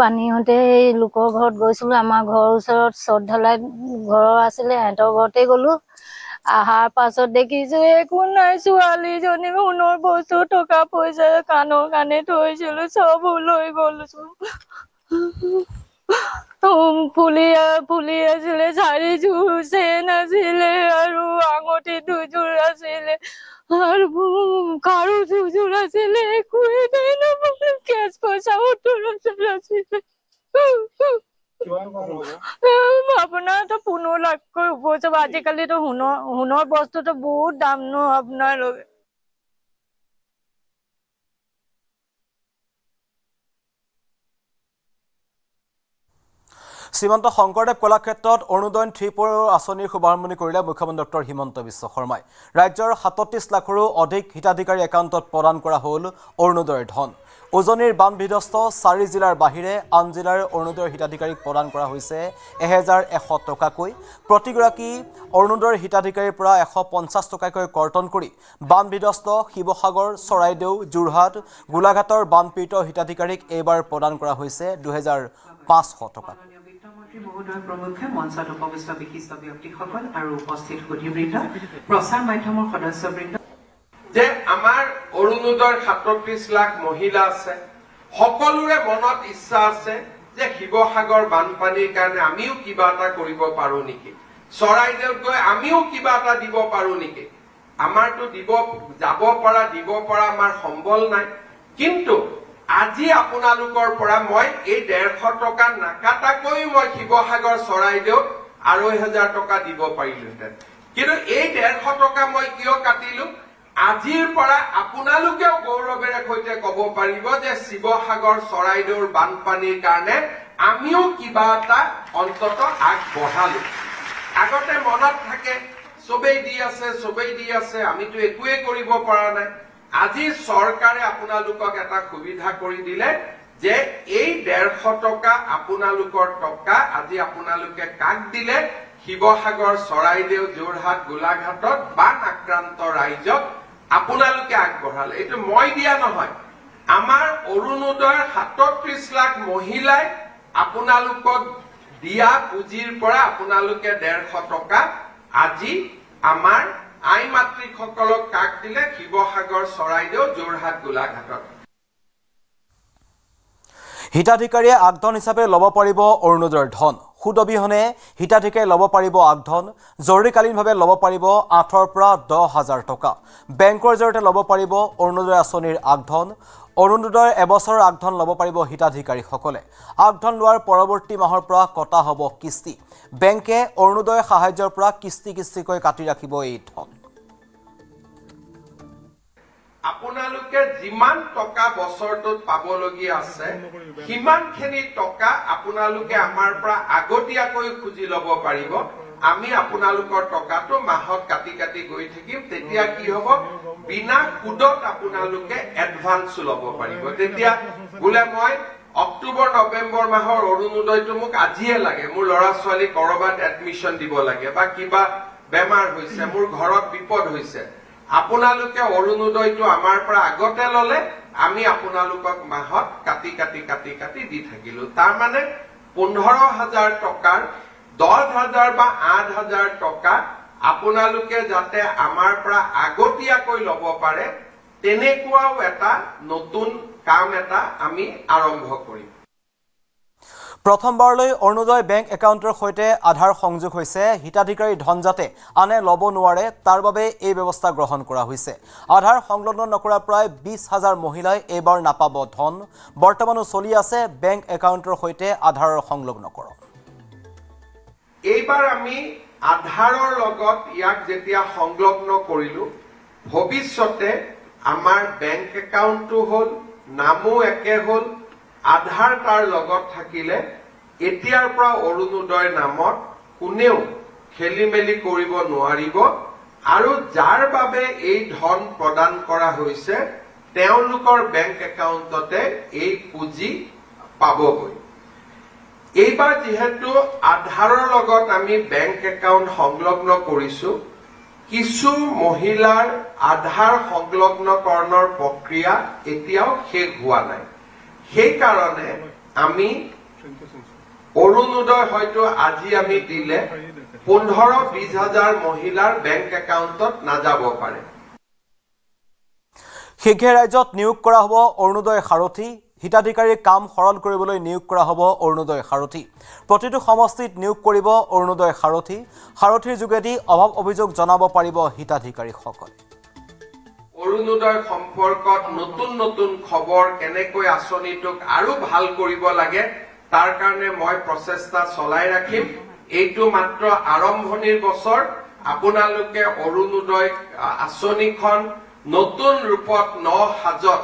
পানী হওঁতে লোকৰ ঘৰত গৈছিলোঁ আমাৰ ঘৰৰ ওচৰত চট ঢলাই ঘৰ আছিলে সিহঁতৰ ঘৰতে গ'লোঁ আহাৰ পাছত দেখিছোঁ একো নাই ছোৱালীজনী সোণৰ বস্তু টকা পইচা কাণৰ কাণে থৈছিলোঁ চব লৈ গ'লোঁ ফুলি আছিলে 4 চেন আছিলে আৰু আঙুঠি 2 আছিলে আৰু কাৰো 2 আছিলে একোৱেই নাই নহয় কেছ পইচা 70,000 আছিলে আপোনাৰতো 15 লাখকৈ ওপৰ যাব আজিকালিতো সোণৰ বস্তুটো বহুত দাম ন আপোনাৰ লগে শ্ৰীমন্ত শংকৰদেৱ কলাক্ষেত্ৰত অৰুণোদয় 3.0 আঁচনিৰ শুভাৰম্ভণি কৰিলে মুখ্যমন্ত্ৰী ডক্টৰ হিমন্ত বিশ্ব শৰ্মাই ৰাজ্যৰ 37 লাখৰো অধিক হিতাধিকাৰী একাউণ্টত প্ৰদান কৰা হ'ল অৰুণোদয়ৰ ধন উজনিৰ বান বিধ্বস্ত 4 জিলাৰ বাহিৰে আন জিলাৰ অৰুণোদয়ৰ হিতাধিকাৰীক প্ৰদান কৰা হৈছে 1100 টকাকৈ প্ৰতিগৰাকী অৰুণোদয়ৰ হিতাধিকাৰীৰ পৰা 150 টকাকৈ কৰ্তন কৰি বান বিধ্বস্ত শিৱসাগৰ চৰাইদেউ যোৰহাট গোলাঘাটৰ বানপীড়িত হিতাধিকাৰীক এইবাৰ প্ৰদান কৰা হৈছে 2500 টকা মহোদয় প্ৰমুখ্যে মঞ্চত উপবিষ্ট বিশিষ্ট ব্যক্তিসকল আৰু উপস্থিত সুধীবৃন্দ প্ৰচাৰ মাধ্যমৰ সদস্যবৃন্দ যে আমাৰ অৰুণোদয়ৰ 37 লাখ মহিলা আছে সকলোৰে মনত ইচ্ছা আছে যে শিৱসাগৰ বানপানীৰ কাৰণে আমিও কিবা এটা কৰিব পাৰো নেকি চৰাইদেউত গৈ আমিও কিবা এটা দিব পাৰো নেকি আমাৰতো দিব পৰা আমাৰ সম্বল নাই কিন্তু আজি আপোনালোকৰ পৰা মই এই 150 টকা নাকাটাকৈ মই শিৱসাগৰ চৰাইদেউত 2,500 টকা দিব পাৰিলোহেঁতেন কিন্তু এই 150 টকা মই কিয় কাটিলো আজিৰ পৰা আপোনালোকেও গৌৰৱেৰে সৈতে ক'ব পাৰিব যে শিৱসাগৰ চৰাইদেউৰ বানপানীৰ কাৰণে আমিও কিবা এটা অন্তত আগবঢ়ালো আগতে মনত থাকে সবেই দি আছে আমিতো একোৱে কৰিব পৰা নাই আজি চৰকাৰে আপোনালোকক এটা সুবিধা কৰি দিলে যে এই 150 টকা আপোনালোকৰ টকা আজি আপোনালোকে কাক দিলে শিৱসাগৰ চৰাইদেউ যোৰহাট গোলাঘাটত বান আক্ৰান্ত ৰাইজক আপোনালোকে আগবঢ়ালে এইটো মই দিয়া নহয় আমাৰ অৰুণোদয়ৰ 37 লাখ মহিলাই আপোনালোকক দিয়া পুঁজিৰ পৰা আপোনালোকে 150 টকা আজি আমাৰ আই মাতৃসকলক কাক দিলে শিৱসাগৰ চৰাইদেউ যোৰহাট গোলাঘাটত হিতাধিকাৰীয়ে আগধন হিচাপে ল'ব পাৰিব অৰুণোদয়ৰ ধন সুদ অবিহনে হিতাধিকাৰীয়ে ল'ব পাৰিব আগধন জৰুৰীকালীনভাৱে ল'ব পাৰিব 8,000 পৰা 10,000 টকা বেংকৰ জৰিয়তে ল'ব পাৰিব অৰুণোদয় আঁচনিৰ আগধন অৰুণোদয়ৰ এবছৰৰ আগধন ল'ব পাৰিব হিতাধিকাৰীসকলে আগধন লোৱাৰ পৰৱৰ্তী মাহৰ পৰা কটা হ'ব কিস্তি বেংকে অৰুণোদয় সাহায্যৰ পৰা কিস্তিকৈ কাটি ৰাখিব এই ধন আপোনালোকে যিমান টকা বছৰটোত পাবলগীয়া আছে সিমানখিনি টকা আপোনালোকে আমাৰ পৰা আগতীয়াকৈ খুজি ল'ব পাৰিব আমি আপোনালোকৰ টকাটো মাহত কাটি গৈ থাকিম তেতিয়া কি হ'ব বিনা সুদত আপোনালোকে এডভান্স ল'ব পাৰিব তেতিয়া বোলে মই অক্টোবৰ নৱেম্বৰ মাহৰ অৰুণোদয়টো মোক আজিয়ে লাগে মোৰ ল'ৰা ছোৱালী কৰবাত এডমিশন দিব লাগে বা কিবা বেমাৰ হৈছে মোৰ ঘৰত বিপদ হৈছে আপোনালোকে অৰুণোদয়টো আমাৰ পৰা আগতে ললে আমি আপোনালোকক মাহত কাটি দি থাকিলো তাৰ মানে 15,000 টকাৰ 10,000 বা 8,000 টকা আপোনালোকে যাতে আমাৰ পৰা আগতীয়াকৈ ল'ব পাৰে তেনেকুৱাও এটা নতুন কাম এটা আমি আৰম্ভ কৰিম। প্ৰথমবাৰলৈ অৰুণোদয় বেংক একাউণ্টৰ সৈতে আধাৰ সংযোগ হৈছে। হিতাধিকাৰী ধন যাতে আনে ল'ব নোৱাৰে তাৰ বাবে এই ব্যৱস্থা গ্ৰহণ কৰা হৈছে। আধাৰ সংলগ্ন নকৰা প্ৰায় 20,000 মহিলাই এইবাৰ নাপাব ধন। বৰ্তমানো চলি আছে বেংক একাউণ্টৰ সৈতে আধাৰৰ সংলগ্ন কৰক। এইবাৰ আমি আধাৰৰ লগত ইয়াক যেতিয়া সংলগ্ন কৰিলো ভৱিষ্যতে আমাৰ বেংক একাউণ্টটো হ'ল নামো একে হ'ল আধাৰ তাৰ লগত থাকিলে এতিয়াৰ পৰা অৰুণোদয় নামত কোনেও খেলি মেলি কৰিব নোৱাৰিব আৰু যাৰ বাবে এই ধন প্ৰদান কৰা হৈছে তেওঁলোকৰ বেংক একাউণ্টতে এই পুঁজি পাবগৈ। এইবাৰ যেহেতু আধাৰৰ লগত আমি বেংক একাউণ্ট সংলগ্ন কৰিছো কিছু মহিলাৰ আধাৰ সংলগ্নকৰণৰ প্ৰক্ৰিয়া এতিয়াও শেষ হোৱা নাই। সেইকাৰণে আমি অৰুণোদয় হয়তো আজি আমি দিলে 15-20 হাজাৰ মহিলাৰ বেংক একাউণ্টত নাযাব পাৰে। শীঘ্ৰে ৰাজ্যত নিয়োগ কৰা হ'ব অৰুণোদয় সাৰথী। হিতাধিকাৰীৰ কাম সৰল কৰিবলৈ নিয়োগ কৰা হ'ব অৰুণোদয় সাৰথী। প্ৰতিটো সমষ্টিত নিয়োগ কৰিব অৰুণোদয় সাৰথী। সাৰথীৰ যোগেদি অভাৱ অভিযোগ জনাব পাৰিব হিতাধিকাৰীসকল। অৰুণোদয় সম্পৰ্কত নতুন নতুন খবৰ কেনেকৈ আঁচনিটোক আৰু ভাল কৰিব লাগে তাৰ কাৰণে মই প্ৰচেষ্টা চলাই ৰাখিম। এইটো মাত্ৰ আৰম্ভণিৰ বছৰ। আপোনালোকে অৰুণোদয় আঁচনিখন নতুন ৰূপত সাজত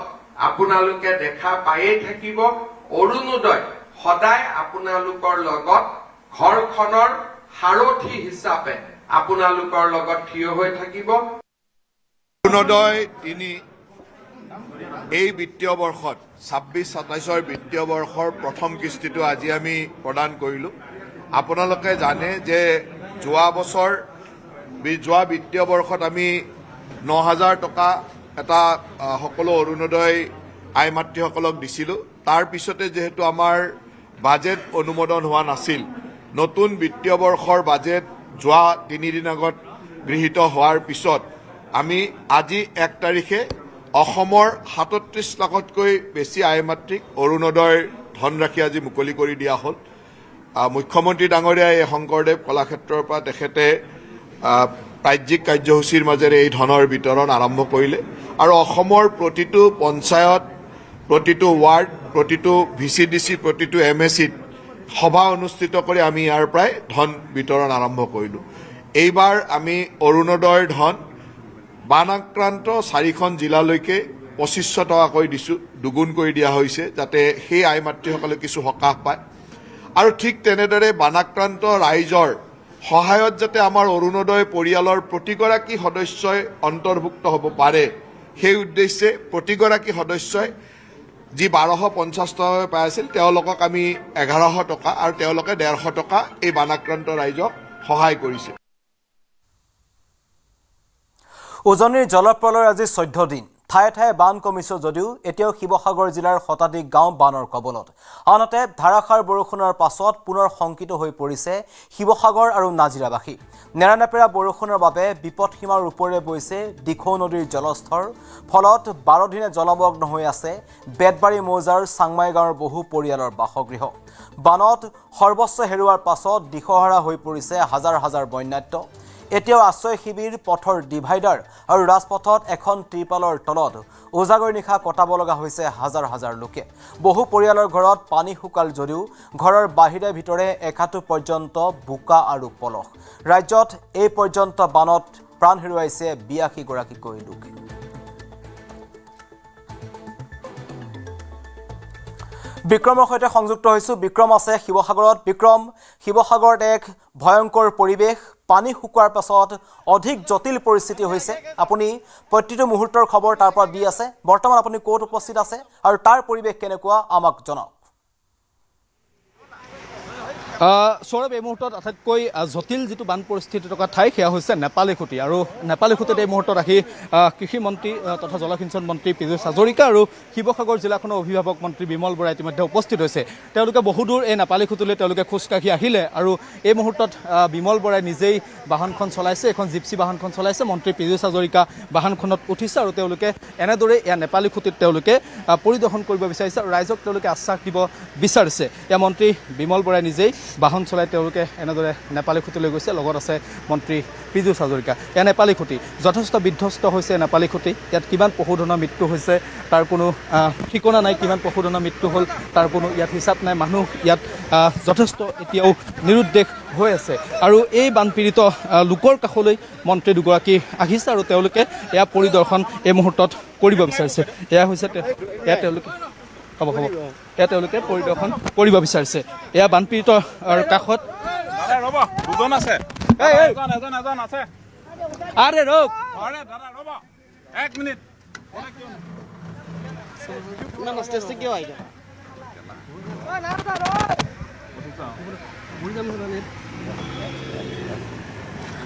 আপোনালোকে দেখা পায়ে থাকিব। অৰুণোদয় সদায় আপোনালোকৰ লগত ঘৰখনৰ সাৰথী হিচাপে আপোনালোকৰ লগত থিয় হৈ থাকিব। অৰুণোদয় 3 এই বিত্তীয় বৰ্ষত 26-27 বিত্তীয় বৰ্ষৰ প্ৰথম কিস্তিটো আজি আমি প্ৰদান কৰিলোঁ। আপোনালোকে জানে যে যোৱা বিত্তীয় বৰ্ষত আমি 9,000 টকা এটা সকলো অৰুণোদয় আই মাতৃসকলক দিছিলোঁ। তাৰ পিছতে যিহেতু আমাৰ বাজেট অনুমোদন হোৱা নাছিল, নতুন বিত্তীয় বৰ্ষৰ বাজেট যোৱা 3 দিন আগত গৃহীত হোৱাৰ পিছত আমি আজি 1 তাৰিখে অসমৰ 37 লাখতকৈ বেছি আই মাতৃক অৰুণোদয়ৰ ধনৰাশি আজি মুকলি কৰি দিয়া হ'ল। মুখ্যমন্ত্ৰী ডাঙৰীয়াই শংকৰদেৱ কলাক্ষেত্ৰৰ পৰা তেখেতে ৰাজ্যিক কাৰ্যসূচীৰ মাজেৰে এই ধনৰ বিতৰণ আৰম্ভ কৰিলে আৰু অসমৰ প্ৰতিটো পঞ্চায়ত, প্ৰতিটো ৱাৰ্ড, প্ৰতিটো VCDC, প্ৰতিটো MSCত সভা অনুষ্ঠিত কৰি আমি ইয়াৰ পৰাই ধন বিতৰণ আৰম্ভ কৰিলোঁ। এইবাৰ আমি অৰুণোদয়ৰ ধন বানাক্ৰান্ত 4খন জিলালৈকে 2500 টকাকৈ দিছোঁ, দুগুণ কৰি দিয়া হৈছে যাতে সেই আই মাতৃসকলে কিছু সকাহ পায়। আৰু ঠিক তেনেদৰে বানাক্ৰান্ত ৰাইজৰ সহায়ত যাতে আমাৰ অৰুণোদয় পৰিয়ালৰ প্ৰতিগৰাকী সদস্যই অন্তৰ্ভুক্ত হ'ব পাৰে সেই উদ্দেশ্যে প্ৰতিগৰাকী সদস্যই যি 1250 টকাকৈ পাই আছিল তেওঁলোকক আমি 1100 টকা আৰু তেওঁলোকে 150 টকা এই বানাক্ৰান্ত ৰাইজক সহায় কৰিছে। উজনিৰ জলপ্ৰলয়ৰ আজি 14 দিন। ঠায়ে ঠায়ে বান কমিছে যদিও এতিয়াও শিৱসাগৰ জিলাৰ শতাধিক গাঁও বানৰ কবলত। আনহাতে ধাৰাসাৰ বৰষুণৰ পাছত পুনৰ শংকিত হৈ পৰিছে শিৱসাগৰ আৰু নাজিৰাবাসী। নেৰানেপেৰা বৰষুণৰ বাবে বিপদসীমাৰ ওপৰেৰে বৈছে দিখৌ নদীৰ জলস্তৰ। ফলত 12 দিনে জলমগ্ন হৈ আছে বেতবাৰী মৌজাৰ চাংমাই গাঁৱৰ বহু পৰিয়ালৰ বাসগৃহ। বানত সৰ্বস্ব হেৰুৱাৰ পাছত দিশহাৰা হৈ পৰিছে হাজাৰ হাজাৰ বন্যাত্য। এতিয়াও আশ্ৰয় শিবিৰ, পথৰ ডিভাইডাৰ আৰু ৰাজপথত এখন ত্ৰিপালৰ তলত উজাগৰি নিশা কটাব লগা হৈছে হাজাৰ হাজাৰ লোকে। বহু পৰিয়ালৰ ঘৰত পানী শুকাল যদিও ঘৰৰ বাহিৰে ভিতৰে একাটো পৰ্যন্ত বোকা আৰু পলস। ৰাজ্যত এই পৰ্যন্ত বানত প্ৰাণ হেৰুৱাইছে 82গৰাকীকৈ লোকে। বিক্ৰমৰ সৈতে সংযুক্ত হৈছোঁ। বিক্ৰম আছে শিৱসাগৰত। বিক্ৰম, শিৱসাগৰত এক ভয়ংকৰ পৰিৱেশ। পানী শুকোৱাৰ পাছত অধিক জটিল পৰিস্থিতি হৈছে। আপুনি প্ৰতিটো মুহূৰ্তৰ খবৰ তাৰ পৰা দি আছে। বৰ্তমান আপুনি ক'ত উপস্থিত আছে আৰু তাৰ পৰিৱেশ কেনেকুৱা আমাক জনাওক। সৌৰভ এই মুহূৰ্তত আটাইতকৈ জটিল যিটো বান পৰিস্থিতি থকা ঠাই সেয়া হৈছে নেপালী খুঁটি আৰু নেপালী খুঁটিত এই মুহূৰ্তত আহি কৃষি মন্ত্ৰী তথা জলসিঞ্চন মন্ত্ৰী পীযুষ হাজৰিকা আৰু শিৱসাগৰ জিলাখনৰ অভিভাৱক মন্ত্ৰী বিমল বৰা ইতিমধ্যে উপস্থিত হৈছে তেওঁলোকে বহুদূৰ এই নেপালী খুঁটিলৈ তেওঁলোকে খোজকাঢ়ি আহিলে আৰু এই মুহূৰ্তত বিমল বৰাই নিজেই বাহনখন চলাইছে এখন জিপচি বাহনখন চলাইছে মন্ত্ৰী পীযুষ হাজৰিকা বাহনখনত উঠিছে আৰু তেওঁলোকে এনেদৰে এয়া নেপালী খুঁটিত তেওঁলোকে পৰিদৰ্শন কৰিব বিচাৰিছে আৰু ৰাইজক তেওঁলোকে আশ্বাস দিব বিচাৰিছে এয়া মন্ত্ৰী বিমল বৰাই নিজেই বাহন চলাই তেওঁলোকে এনেদৰে নেপালী খুঁটিলৈ গৈছে লগত আছে মন্ত্ৰী পীযুষ হাজৰিকা এয়া নেপালী খুঁটি যথেষ্ট বিধ্বস্ত হৈছে নেপালী খুঁটি ইয়াত কিমান পশুধনৰ মৃত্যু হৈছে তাৰ কোনো ঠিকনা নাই কিমান পশুধনৰ মৃত্যু হ'ল তাৰ কোনো ইয়াত হিচাপ নাই মানুহ ইয়াত যথেষ্ট এতিয়াও নিৰুদ্দেশ হৈ আছে আৰু এই বানপীড়িত লোকৰ কাষলৈ মন্ত্ৰী দুগৰাকী আহিছে আৰু তেওঁলোকে এয়া পৰিদৰ্শন এই মুহূৰ্তত কৰিব বিচাৰিছে এয়া হৈছে তেওঁলোকে এয়া তেওঁলোকে পৰিদৰ্শন কৰিব বিচাৰিছে এয়া বানপীড়িত কাষত দুজন আছে আৰে ৰক এক মিনিট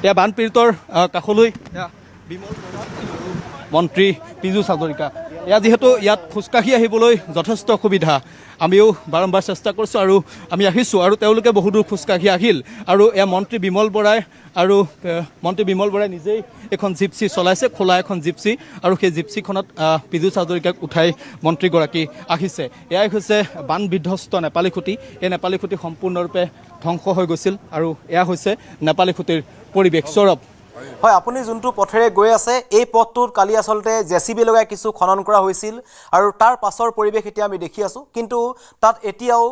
এয়া বানপীড়িতৰ কাষলৈ মন্ত্ৰী পীযুষ হাজৰিকা এয়া যিহেতু ইয়াত খোজকাঢ়ি আহিবলৈ যথেষ্ট সুবিধা আমিও বাৰম্বাৰ চেষ্টা কৰিছোঁ আৰু আমি আহিছোঁ আৰু তেওঁলোকে বহুদূৰ খোজকাঢ়ি আহিল আৰু এয়া মন্ত্ৰী বিমল বৰাই নিজেই এখন জিপচি চলাইছে খোলা এখন জিপচি আৰু সেই জিপচিখনত পীযুষ হাজৰিকাক উঠাই মন্ত্ৰীগৰাকী আহিছে এয়াই হৈছে বান বিধ্বস্ত নেপালী খুঁটি এই নেপালী খুঁটি সম্পূৰ্ণৰূপে ধ্বংস হৈ গৈছিল আৰু এয়া হৈছে নেপালী খুঁটিৰ পৰিৱেশ সৌৰভ হয় আপুনি যোনটো পথেৰে গৈ আছে এই পথটোত কালি আচলতে জেচিবি লগাই কিছু খনন কৰা হৈছিল আৰু তাৰ পাছৰ পৰিৱেশ এতিয়া আমি দেখি আছোঁ কিন্তু তাত এতিয়াও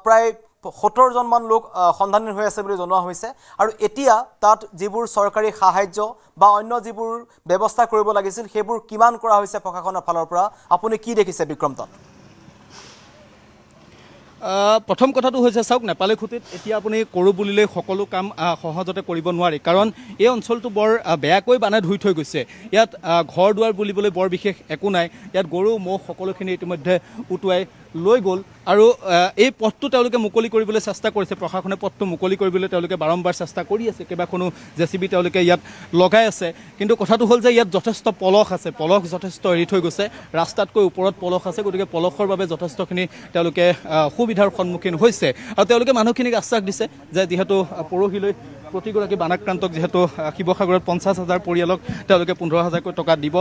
প্ৰায় 70জনমান লোক সন্ধানহীন হৈ আছে বুলি জনোৱা হৈছে আৰু এতিয়া তাত যিবোৰ চৰকাৰী সাহায্য বা অন্য যিবোৰ ব্যৱস্থা কৰিব লাগিছিল সেইবোৰ কিমান কৰা হৈছে প্ৰশাসনৰ ফালৰ পৰা আপুনি কি দেখিছে বিক্ৰম তাত প্ৰথম কথাটো হৈছে চাওক নেপালী খুঁটিত এতিয়া আপুনি কৰোঁ বুলিলেই সকলো কাম সহজতে কৰিব নোৱাৰি কাৰণ এই অঞ্চলটো বৰ বেয়াকৈ বানে ধুই থৈ গৈছে ইয়াত ঘৰ দুৱাৰ বুলিবলৈ বৰ বিশেষ একো নাই ইয়াত গৰু ম'হ সকলোখিনি ইতিমধ্যে উটুৱাই লৈ গ'ল আৰু এই পথটো তেওঁলোকে মুকলি কৰিবলৈ চেষ্টা কৰিছে প্ৰশাসনে পথটো মুকলি কৰিবলৈ তেওঁলোকে বাৰম্বাৰ চেষ্টা কৰি আছে কেইবাখনো জেচিবি তেওঁলোকে ইয়াত লগাই আছে কিন্তু কথাটো হ'ল যে ইয়াত যথেষ্ট পলস আছে পলস যথেষ্ট এৰি থৈ গৈছে ৰাস্তাতকৈ ওপৰত পলস আছে গতিকে পলসৰ বাবে যথেষ্টখিনি তেওঁলোকে সুবিধাৰ সন্মুখীন হৈছে আৰু তেওঁলোকে মানুহখিনিক আশ্বাস দিছে যে যিহেতু পৰহিলৈ প্ৰতিগৰাকী বানাক্ৰান্তক যিহেতু শিৱসাগৰত 50,000 পৰিয়ালক তেওঁলোকে 15,000কৈ টকা দিব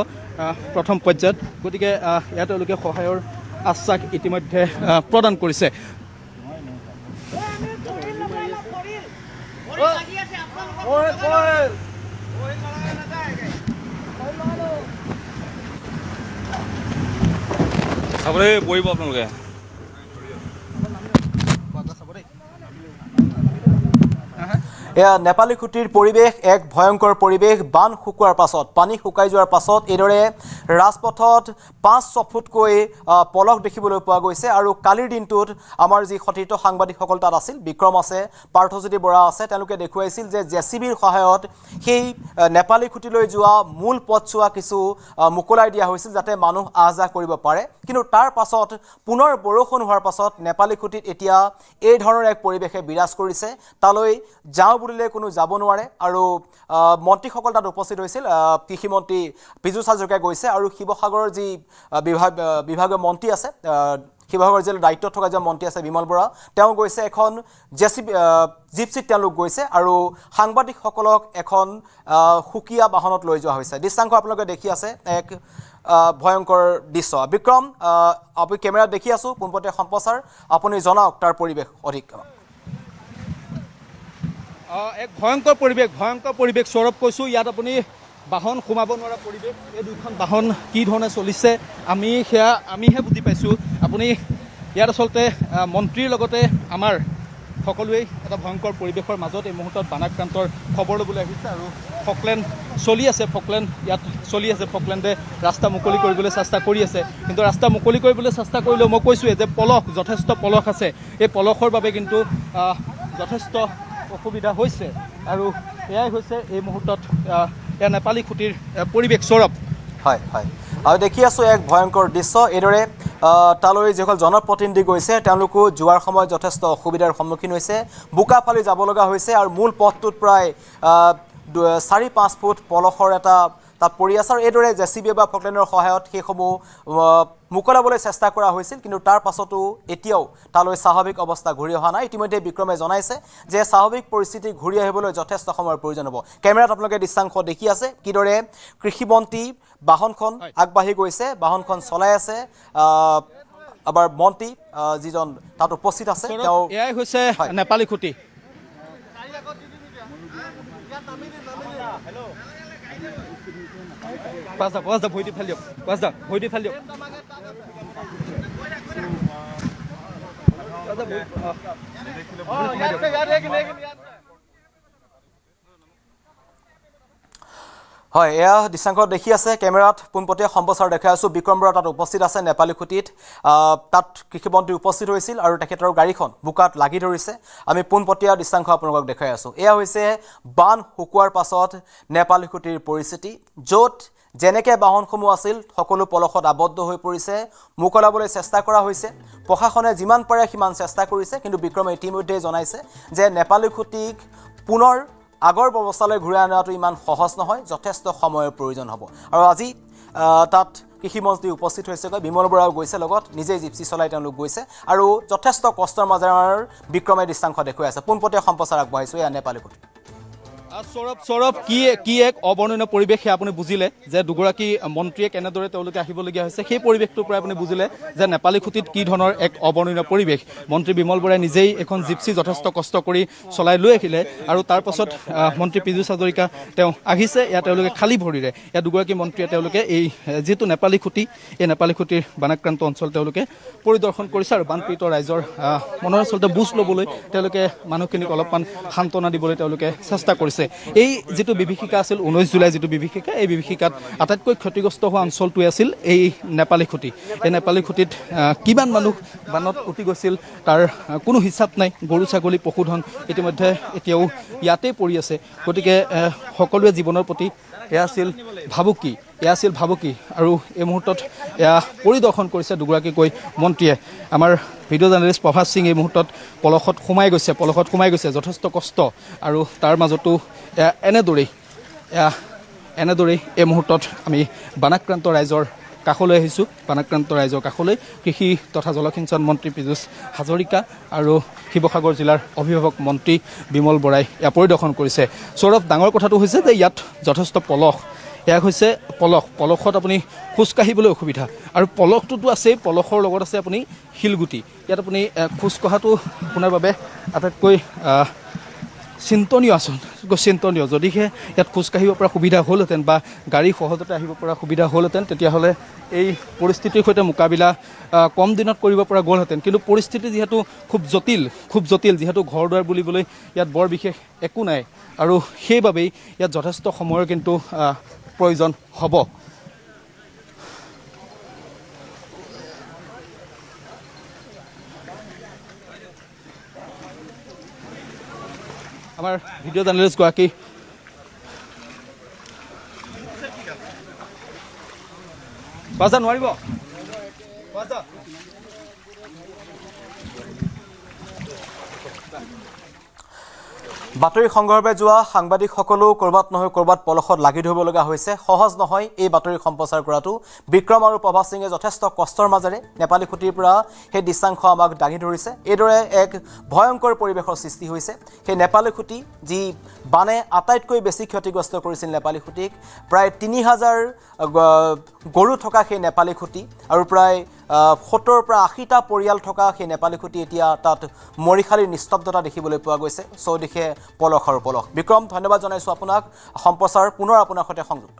প্ৰথম পৰ্যায়ত গতিকে ইয়াত তেওঁলোকে সহায়ৰ আশ্বাস ইতিমধ্যে প্ৰদান কৰিছে চাবলৈ বহিব আপোনালোকে এয়া নেপালী খুঁটিৰ পৰিৱেশ এক ভয়ংকৰ পৰিৱেশ বান শুকোৱাৰ পাছত পানী শুকাই যোৱাৰ পাছত এইদৰে ৰাজপথত 5-6 ফুটকৈ পলস দেখিবলৈ পোৱা গৈছে আৰু কালিৰ দিনটোত আমাৰ যি সতীৰ্থ সাংবাদিকসকল তাত আছিল বিক্ৰম আছে পাৰ্থজ্যোতি বৰা আছে তেওঁলোকে দেখুৱাইছিল যে জেচিবিৰ সহায়ত সেই নেপালী খুঁটিলৈ যোৱা মূল পথছোৱা কিছু মুকলাই দিয়া হৈছিল যাতে মানুহ আহ যাহ কৰিব পাৰে কিন্তু তাৰ পাছত পুনৰ বৰষুণ হোৱাৰ পাছত নেপালী খুঁটিত এতিয়া এই ধৰণৰ এক পৰিৱেশে বিৰাজ কৰিছে তালৈ যাওঁ বুলিলে কোনো যাব নোৱাৰে আৰু মন্ত্ৰীসকল তাত উপস্থিত হৈছিল কৃষি মন্ত্ৰী পীযুষ হাজৰিকাই গৈছে আৰু শিৱসাগৰৰ যি বিভাগীয় মন্ত্ৰী আছে শিৱসাগৰ জিলাৰ দায়িত্বত থকা যে মন্ত্ৰী আছে বিমল বৰা তেওঁ গৈছে এখন জেচিবি জিপচিত তেওঁলোক গৈছে আৰু সাংবাদিকসকলক এখন সুকীয়া বাহনত লৈ যোৱা হৈছে দৃশ্যাংশ আপোনালোকে দেখি আছে এক ভয়ংকৰ দৃশ্য বিক্ৰম আপুনি কেমেৰাত দেখি আছোঁ পোনপটীয়া সম্প্ৰচাৰ আপুনি জনাওক তাৰ পৰিৱেশ অধিক এক ভয়ংকৰ পৰিৱেশ সৌৰভ কৈছোঁ ইয়াত আপুনি বাহন সোমাব নোৱাৰা পৰিৱেশ এই দুখন বাহন কি ধৰণে চলিছে আমিহে বুজি পাইছোঁ আপুনি ইয়াত আচলতে মন্ত্ৰীৰ লগতে আমাৰ সকলোৱেই এটা ভয়ংকৰ পৰিৱেশৰ মাজত এই মুহূৰ্তত বানাক্ৰান্তৰ খবৰ ল'বলৈ আহিছে আৰু ফকলেণ্ড চলি আছে ফকলেণ্ডে ৰাস্তা মুকলি কৰিবলৈ চেষ্টা কৰি আছে কিন্তু ৰাস্তা মুকলি কৰিবলৈ চেষ্টা কৰিলেও মই কৈছোঁৱে যে যথেষ্ট পলস আছে এই পলসৰ বাবে কিন্তু যথেষ্ট অসুবিধা হৈছে আৰু এয়াই হৈছে এই মুহূৰ্তত এয়া নেপালী খুঁটিৰ পৰিৱেশ সৌৰভ হয় আৰু দেখি আছোঁ এক ভয়ংকৰ দৃশ্য এইদৰে তালৈ যিসকল জনপ্ৰতিনিধি গৈছে তেওঁলোকো যোৱাৰ সময়ত যথেষ্ট অসুবিধাৰ সন্মুখীন হৈছে বোকা ফালি যাব লগা হৈছে আৰু মূল পথটোত প্ৰায় 4-5 ফুট পলসৰ এটা তাত পৰি আছে আৰু এইদৰে জেচিবি বা ফকলেনৰ সহায়ত সেইসমূহ মুকলাবলৈ চেষ্টা কৰা হৈছিল কিন্তু তাৰ পাছতো এতিয়াও তালৈ স্বাভাৱিক অৱস্থা ঘূৰি অহা নাই ইতিমধ্যে বিক্ৰমে জনাইছে যে স্বাভাৱিক পৰিস্থিতি ঘূৰি আহিবলৈ যথেষ্ট সময়ৰ প্ৰয়োজন হ'ব কেমেৰাত আপোনালোকে দৃশ্যাংশ দেখি আছে কিদৰে কৃষিমন্ত্ৰী বাহনখন আগবাঢ়ি গৈছে বাহনখন চলাই আছে আবাৰ মন্ত্ৰী যিজন তাত উপস্থিত আছে তেওঁ এয়াই হৈছে নেপালী খুঁটি পাঁচটা ভৰি দি ফেল দিয়ক পাঁচটা ভৰি দি ফেল দিয়ক হয় এয়া দৃশ্যাংশ দেখি আছে কেমেৰাত পোনপটীয়া সম্প্ৰচাৰ দেখাই আছো বিক্ৰম বৰা তাত উপস্থিত আছে নেপালী খুঁটিত তাত কৃষিমন্ত্ৰী উপস্থিত হৈছিল আৰু তেখেতৰ গাড়ীখন বোকাত লাগি ধৰিছে আমি পোনপটীয়া দৃশ্যাংশ আপোনালোকক দেখাই আছো এয়া হৈছে বান শুকোৱাৰ পাছত নেপালী খুঁটিৰ পৰিস্থিতি য'ত যেনেকে বাহনসমূহ আছিল সকলো পলসত আবদ্ধ হৈ পৰিছে মুকলাবলৈ চেষ্টা কৰা হৈছে প্ৰশাসনে যিমান পাৰে সিমান চেষ্টা কৰিছে কিন্তু বিক্ৰমে ইতিমধ্যে জনাইছে যে নেপালী খুঁটিক পুনৰ আগৰ ব্যৱস্থালৈ ঘূৰাই অনাটো ইমান সহজ নহয় যথেষ্ট সময়ৰ প্ৰয়োজন হ'ব আৰু আজি তাত কৃষিমন্ত্ৰী উপস্থিত হৈছে বিমল বৰাও গৈছে লগত নিজেই জিপচি চলাই তেওঁলোক গৈছে আৰু যথেষ্ট কষ্টৰ মাজেৰে বিক্ৰমে দৃশ্যাংশ দেখুৱাই আছে পোনপটীয়া সম্প্ৰচাৰ আগবঢ়াইছোঁ এয়া নেপালী খুঁটি সৌৰভ কি এক অবৰ্ণনীয় পৰিৱেশ সেয়া আপুনি বুজিলে যে দুগৰাকী মন্ত্ৰীয়ে কেনেদৰে তেওঁলোকে আহিবলগীয়া হৈছে সেই পৰিৱেশটোৰ পৰা আপুনি বুজিলে যে নেপালী খুঁটিত কি ধৰণৰ এক অবৰ্ণনীয় পৰিৱেশ মন্ত্ৰী বিমল বৰাই নিজেই এখন জিপচি যথেষ্ট কষ্ট কৰি চলাই লৈ আহিলে আৰু তাৰ পাছত মন্ত্ৰী পীযুষ হাজৰিকা তেওঁ আহিছে ইয়াত তেওঁলোকে খালী ভৰিৰে ইয়াত দুগৰাকী মন্ত্ৰীয়ে তেওঁলোকে এই যিটো নেপালী খুঁটি এই নেপালী খুঁটিৰ বানাক্ৰান্ত অঞ্চল তেওঁলোকে পৰিদৰ্শন কৰিছে আৰু বানপীড়িত ৰাইজৰ মনৰ আচলতে বুজ ল'বলৈ তেওঁলোকে মানুহখিনিক অলপমান সান্তনা দিবলৈ তেওঁলোকে চেষ্টা কৰিছে এই যিটো বিভীষিকা আছিল 19 জুলাই যিটো বিভীষিকা এই বিভীষিকাত আটাইতকৈ ক্ষতিগ্ৰস্ত হোৱা অঞ্চলটোৱে আছিল এই নেপালী খুঁটি এই নেপালী খুঁটিত কিমান মানুহ বানত উটি গৈছিল তাৰ কোনো হিচাপ নাই গৰু ছাগলী পশুধন ইতিমধ্যে এতিয়াও ইয়াতেই পৰি আছে গতিকে সকলোৱে জীৱনৰ প্ৰতি এয়া আছিল ভাবুকি আৰু এই মুহূৰ্তত এয়া পৰিদৰ্শন কৰিছে দুগৰাকীকৈ মন্ত্ৰীয়ে আমাৰ ভিডিঅ' জাৰ্নেলিষ্ট প্ৰভাত সিং এই মুহূৰ্তত পলসত সোমাই গৈছে যথেষ্ট কষ্ট আৰু তাৰ মাজতো এনেদৰেই এই মুহূৰ্তত আমি বানাক্ৰান্ত ৰাইজৰ কাষলৈ আহিছোঁ কৃষি তথা জলসিঞ্চন মন্ত্ৰী পীযুষ হাজৰিকা আৰু শিৱসাগৰ জিলাৰ অভিভাৱক মন্ত্ৰী বিমল বৰাই এয়া পৰিদৰ্শন কৰিছে সৌৰভ ডাঙৰ কথাটো হৈছে যে ইয়াত যথেষ্ট পলস এয়া হৈছে পলসত আপুনি খোজকাঢ়িবলৈ অসুবিধা আৰু পলসটোতো আছেই পলসৰ লগত আছে আপুনি শিলগুটি ইয়াত আপুনি খোজ কঢ়াটো আপোনাৰ বাবে আটাইতকৈ চিন্তনীয় যদিহে ইয়াত খোজকাঢ়িব পৰা সুবিধা হ'লহেঁতেন বা গাড়ী সহজতে আহিব পৰা সুবিধা হ'লহেঁতেন তেতিয়াহ'লে এই পৰিস্থিতিৰ সৈতে মোকাবিলা কম দিনত কৰিব পৰা গ'লহেঁতেন কিন্তু পৰিস্থিতি যিহেতু খুব জটিল যিহেতু ঘৰ দুৱাৰ বুলিবলৈ ইয়াত বৰ বিশেষ একো নাই আৰু সেইবাবেই ইয়াত যথেষ্ট সময়ৰ কিন্তু প্ৰয়োজন হ'ব আমাৰ ভিডিঅ' জাৰ্নেলিষ্ট গৰাকী বাজা নোৱাৰিব বাতৰি সংগ্ৰহৰ যোৱা সাংবাদিকসকলো কৰবাত নহয় কৰবাত পলসত লাগি ধৰিব লগা হৈছে সহজ নহয় এই বাতৰি সম্প্ৰচাৰ কৰাটো বিক্ৰম আৰু প্ৰভাত সিঙে যথেষ্ট কষ্টৰ মাজেৰে নেপালী খুঁটিৰ পৰা সেই দৃশ্যাংশ আমাক দাঙি ধৰিছে এইদৰে এক ভয়ংকৰ পৰিৱেশৰ সৃষ্টি হৈছে সেই নেপালী খুঁটি যি বানে আটাইতকৈ বেছি ক্ষতিগ্ৰস্ত কৰিছিল নেপালী খুঁটিক প্ৰায় 3000 গৰু থকা সেই নেপালী খুঁটি আৰু প্ৰায় 70 পৰা 80টা পৰিয়াল থকা সেই নেপালী খুঁটি এতিয়া তাত মৰিশালীৰ নিস্তব্ধতা দেখিবলৈ পোৱা গৈছে চৌদিশে পলস বিক্ৰম ধন্যবাদ জনাইছোঁ আপোনাক সম্প্ৰচাৰ পুনৰ আপোনাৰ সৈতে সংযুক্ত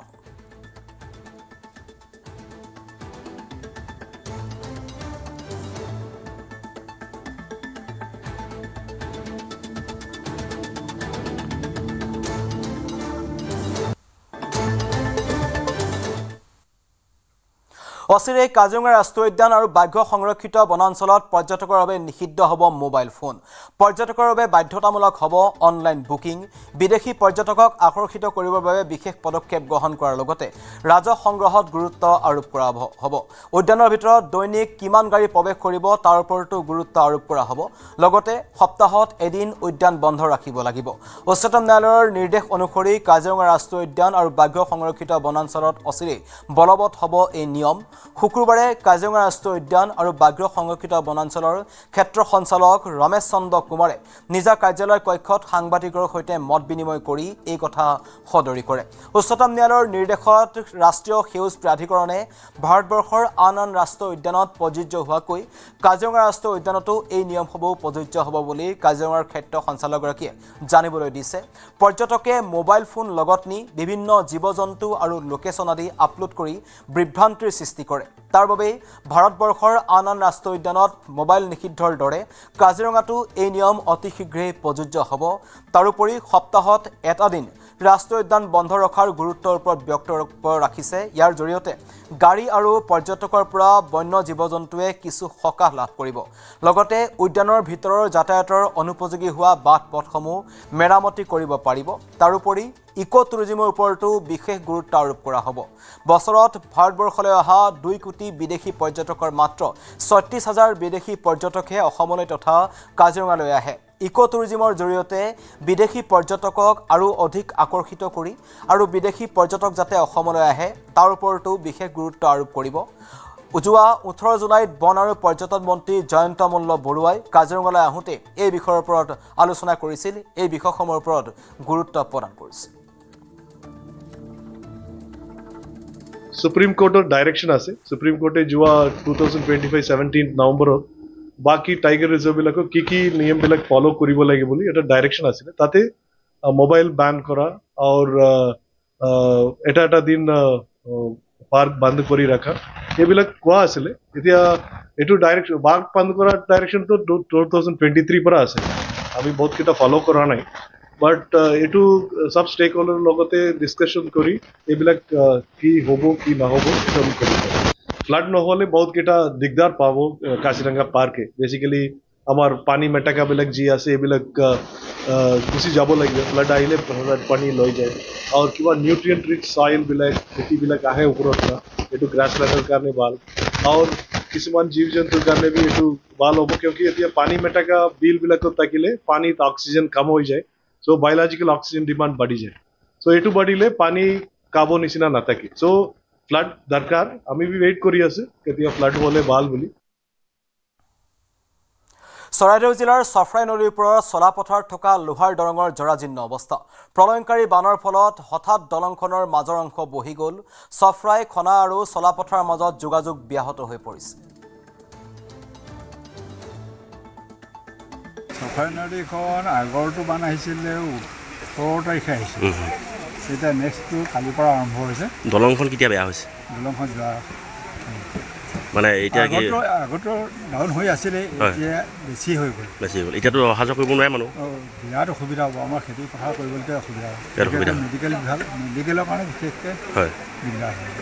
অচিৰেই কাজিৰঙা ৰাষ্ট্ৰীয় উদ্যান আৰু বাঘ্য সংৰক্ষিত বনাঞ্চলত পৰ্যটকৰ বাবে নিষিদ্ধ হ'ব মোবাইল ফোন। পৰ্যটকৰ বাবে বাধ্যতামূলক হ'ব অনলাইন বুকিং। বিদেশী পৰ্যটকক আকৰ্ষিত কৰিবৰ বাবে বিশেষ পদক্ষেপ গ্ৰহণ কৰাৰ লগতে ৰাজহ সংগ্ৰহত গুৰুত্ব আৰোপ কৰা হ'ব। উদ্যানৰ ভিতৰত দৈনিক কিমান গাড়ী প্ৰৱেশ কৰিব তাৰ ওপৰতো গুৰুত্ব আৰোপ কৰা হ'ব। লগতে সপ্তাহত এদিন উদ্যান বন্ধ ৰাখিব লাগিব। উচ্চতম ন্যায়ালয়ৰ নিৰ্দেশ অনুসৰি কাজিৰঙা ৰাষ্ট্ৰীয় উদ্যান আৰু বাঘ্য সংৰক্ষিত বনাঞ্চলত অচিৰেই বলবৎ হ'ব এই নিয়ম। শুক্ৰবাৰে কাজিৰঙা ৰাষ্ট্ৰীয় উদ্যান আৰু বাঘ্য সংৰক্ষিত বনাঞ্চলৰ ক্ষেত্ৰ সঞ্চালক ৰমেশ চন্দ্ৰ কুমাৰে নিজা কাৰ্যালয় কক্ষত সাংবাদিকৰ সৈতে মত বিনিময় কৰি এই কথা সদৰি কৰে। উচ্চতম ন্যায়ালয়ৰ নিৰ্দেশত ৰাষ্ট্ৰীয় সেউজ প্ৰাধিকৰণে ভাৰতবৰ্ষৰ আন ৰাষ্ট্ৰীয় উদ্যানত প্ৰযোজ্য হোৱাকৈ কাজিৰঙা ৰাষ্ট্ৰীয় উদ্যানতো এই নিয়মসমূহ প্ৰযোজ্য হ'ব বুলি কাজিৰঙাৰ ক্ষেত্ৰ সঞ্চালকগৰাকীয়ে জানিবলৈ দিছে। পৰ্যটকে মোবাইল ফোন লগত নি বিভিন্ন জীৱ-জন্তু আৰু লোকেশ্যন আদি আপলোড কৰি বিভ্ৰান্তিৰ সৃষ্টি কৰে। তাৰ বাবেই ভাৰতবৰ্ষৰ আন ৰাষ্ট্ৰীয় উদ্যানত মোবাইল নিষিদ্ধৰ দৰে কাজিৰঙাতো এই নিয়ম অতি শীঘ্ৰেই প্ৰযোজ্য হ'ব। তাৰোপৰি সপ্তাহত এটা দিন ৰাষ্ট্ৰীয় উদ্যান বন্ধ ৰখাৰ গুৰুত্বৰ ওপৰত বক্তব্য ৰাখিছে। ইয়াৰ জৰিয়তে গাড়ী আৰু পৰ্যটকৰ পৰা বন্য জীৱ-জন্তুৱে কিছু সকাহ লাভ কৰিব। লগতে উদ্যানৰ ভিতৰৰ যাতায়াতৰ অনুপযোগী হোৱা বাট পথসমূহ মেৰামতি কৰিব পাৰিব। তাৰোপৰি ইকো টুৰিজিমৰ ওপৰতো বিশেষ গুৰুত্ব আৰোপ কৰা হ'ব। বছৰত ভাৰতবৰ্ষলৈ অহা 2 কোটি বিদেশী পৰ্যটকৰ মাত্ৰ 36,000 বিদেশী পৰ্যটকহে অসমলৈ তথা কাজিৰঙালৈ আহে। ইকো টুৰিজিমৰ জৰিয়তে বিদেশী পৰ্যটকক আৰু অধিক আকৰ্ষিত কৰি আৰু বিদেশী পৰ্যটক যাতে অসমলৈ আহে তাৰ ওপৰতো বিশেষ গুৰুত্ব আৰোপ কৰিব। যোৱা 18 জুলাইত বন আৰু পৰ্যটন মন্ত্ৰী জয়ন্ত মল্ল বৰুৱাই কাজিৰঙালৈ আহোঁতে এই বিষয়ৰ ওপৰত আলোচনা কৰিছিল। এই বিষয়সমূহৰ ওপৰত গুৰুত্ব প্ৰদান কৰিছিল। সুপ্ৰিম কোৰ্টৰ ডাইৰেকশ্যন আছে। সুপ্ৰিম কোৰ্টে যোৱা 2025-17 নৱেম্বৰত বাকী টাইগাৰ ৰিজাৰ্ভবিলাকক কি নিয়মবিলাক ফ'ল' কৰিব লাগে বুলি এটা ডাইৰেকশ্যন আছিলে। তাতে মোবাইল বেন কৰা আৰু এটা দিন পাৰ্ক বন্ধ কৰি ৰখা এইবিলাক কোৱা আছিলে। এতিয়া এইটো ডাইৰেকশ্যন বাঘ বন্ধ কৰা ডাইৰেকশ্যনটো 2023 পৰা আছে। আমি বহুতকেইটা ফ'ল' কৰা নাই। বাট এইটো সব ষ্টেক হোল্ডাৰৰ লগতে ডিছকাশ্যন কৰি এইবিলাক কি হ'ব কি নহ'ব এইটো আমি কৰিব পাৰোঁ। ফ্লাড নহ'লে বহুতকেইটা দিগদাৰ পাব কাজিৰঙা পাৰ্কে। বেচিকেলি আমাৰ পানী মেটেকাবিলাক যি আছে এইবিলাক গুচি যাব লাগিব। ফ্লাড আহিলে পানী লৈ যায় আৰু কিবা নিউট্ৰিয়েণ্ট ৰিচ চইলবিলাক খেতিবিলাক আহে ওপৰৰ পৰা, এইটো গ্ৰাছলেণ্ডৰ কাৰণে ভাল আৰু কিছুমান জীৱ জন্তুৰ কাৰণে বি এইটো ভাল হ'ব। কিয়কি এতিয়া পানী মেটেকা বিলবিলাকত থাকিলে পানীত অক্সিজেন কম হৈ যায়। চ' বায়'লজিকেল অক্সিজেন ডিমাণ্ড বাঢ়ি যায়। চ' এইটো বাঢ়িলে পানী কাব নিচিনা নাথাকে। চ' ফ্লাড দৰকাৰ। আমি ৱেইট কৰি আছো কেতিয়া ফ্লাড হ'লে ভাল বুলি। চৰাইদেউ জিলাৰ চফৰাই নদীৰ ওপৰত চলাপথাৰত থকা লোহাৰ দলঙৰ জৰাজীৰ্ণ অৱস্থা। প্ৰলয়ংকাৰী বানৰ ফলত হঠাৎ দলংখনৰ মাজৰ অংশ বহি গ'ল। চফৰাই খনা আৰু চলাপথাৰৰ মাজত যোগাযোগ ব্যাহত হৈ পৰিছে। চফৰাই নদীখন আগৰটো বান আহিছিলে 18 তাৰিখে আহিছিল। এতিয়া নেক্সটটো কালিৰ পৰা আৰম্ভ হৈছে। দলংখন কেতিয়া বেয়া হৈছে? দলংখন যোৱা মানে এতিয়া কি আগতো ডাউন হৈ আছিলে, এতিয়া বেছি হৈ গ'ল। এতিয়াতো অহা যোৱা কৰিব নোৱাৰে মানুহ। বিৰাট অসুবিধা হ'ব। আমাৰ খেতি পথাৰ কৰিবলৈ অসুবিধা হ'ব। মেডিকেলৰ কাৰণে বিশেষকৈ দিগদাৰ হয়।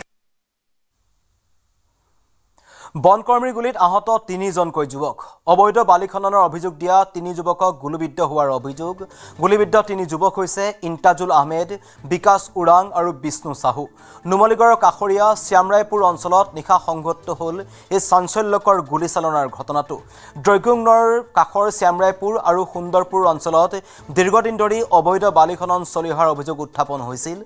বনকৰ্মীৰ গুলীত আহত 3জনকৈ যুৱক। অবৈধ বালি খননৰ অভিযোগ দিয়া 3 যুৱকক গুলীবিদ্ধ হোৱাৰ অভিযোগ। গুলীবিদ্ধ 3 যুৱক হৈছে ইন্তাজুল আহমেদ, বিকাশ উৰাং আৰু বিষ্ণু চাহু। নুমলীগড়ৰ কাষৰীয়া শ্যামৰায়পুৰ অঞ্চলত নিশা সংঘটিত হ'ল এই চাঞ্চল্যকৰ গুলীচালনাৰ ঘটনাটো। দ্ৰৈগুংনৰ কাষৰ শ্যামৰায়পুৰ আৰু সুন্দৰপুৰ অঞ্চলত দীৰ্ঘদিন ধৰি অবৈধ বালি খনন চলি অহাৰ অভিযোগ উত্থাপন হৈছিল।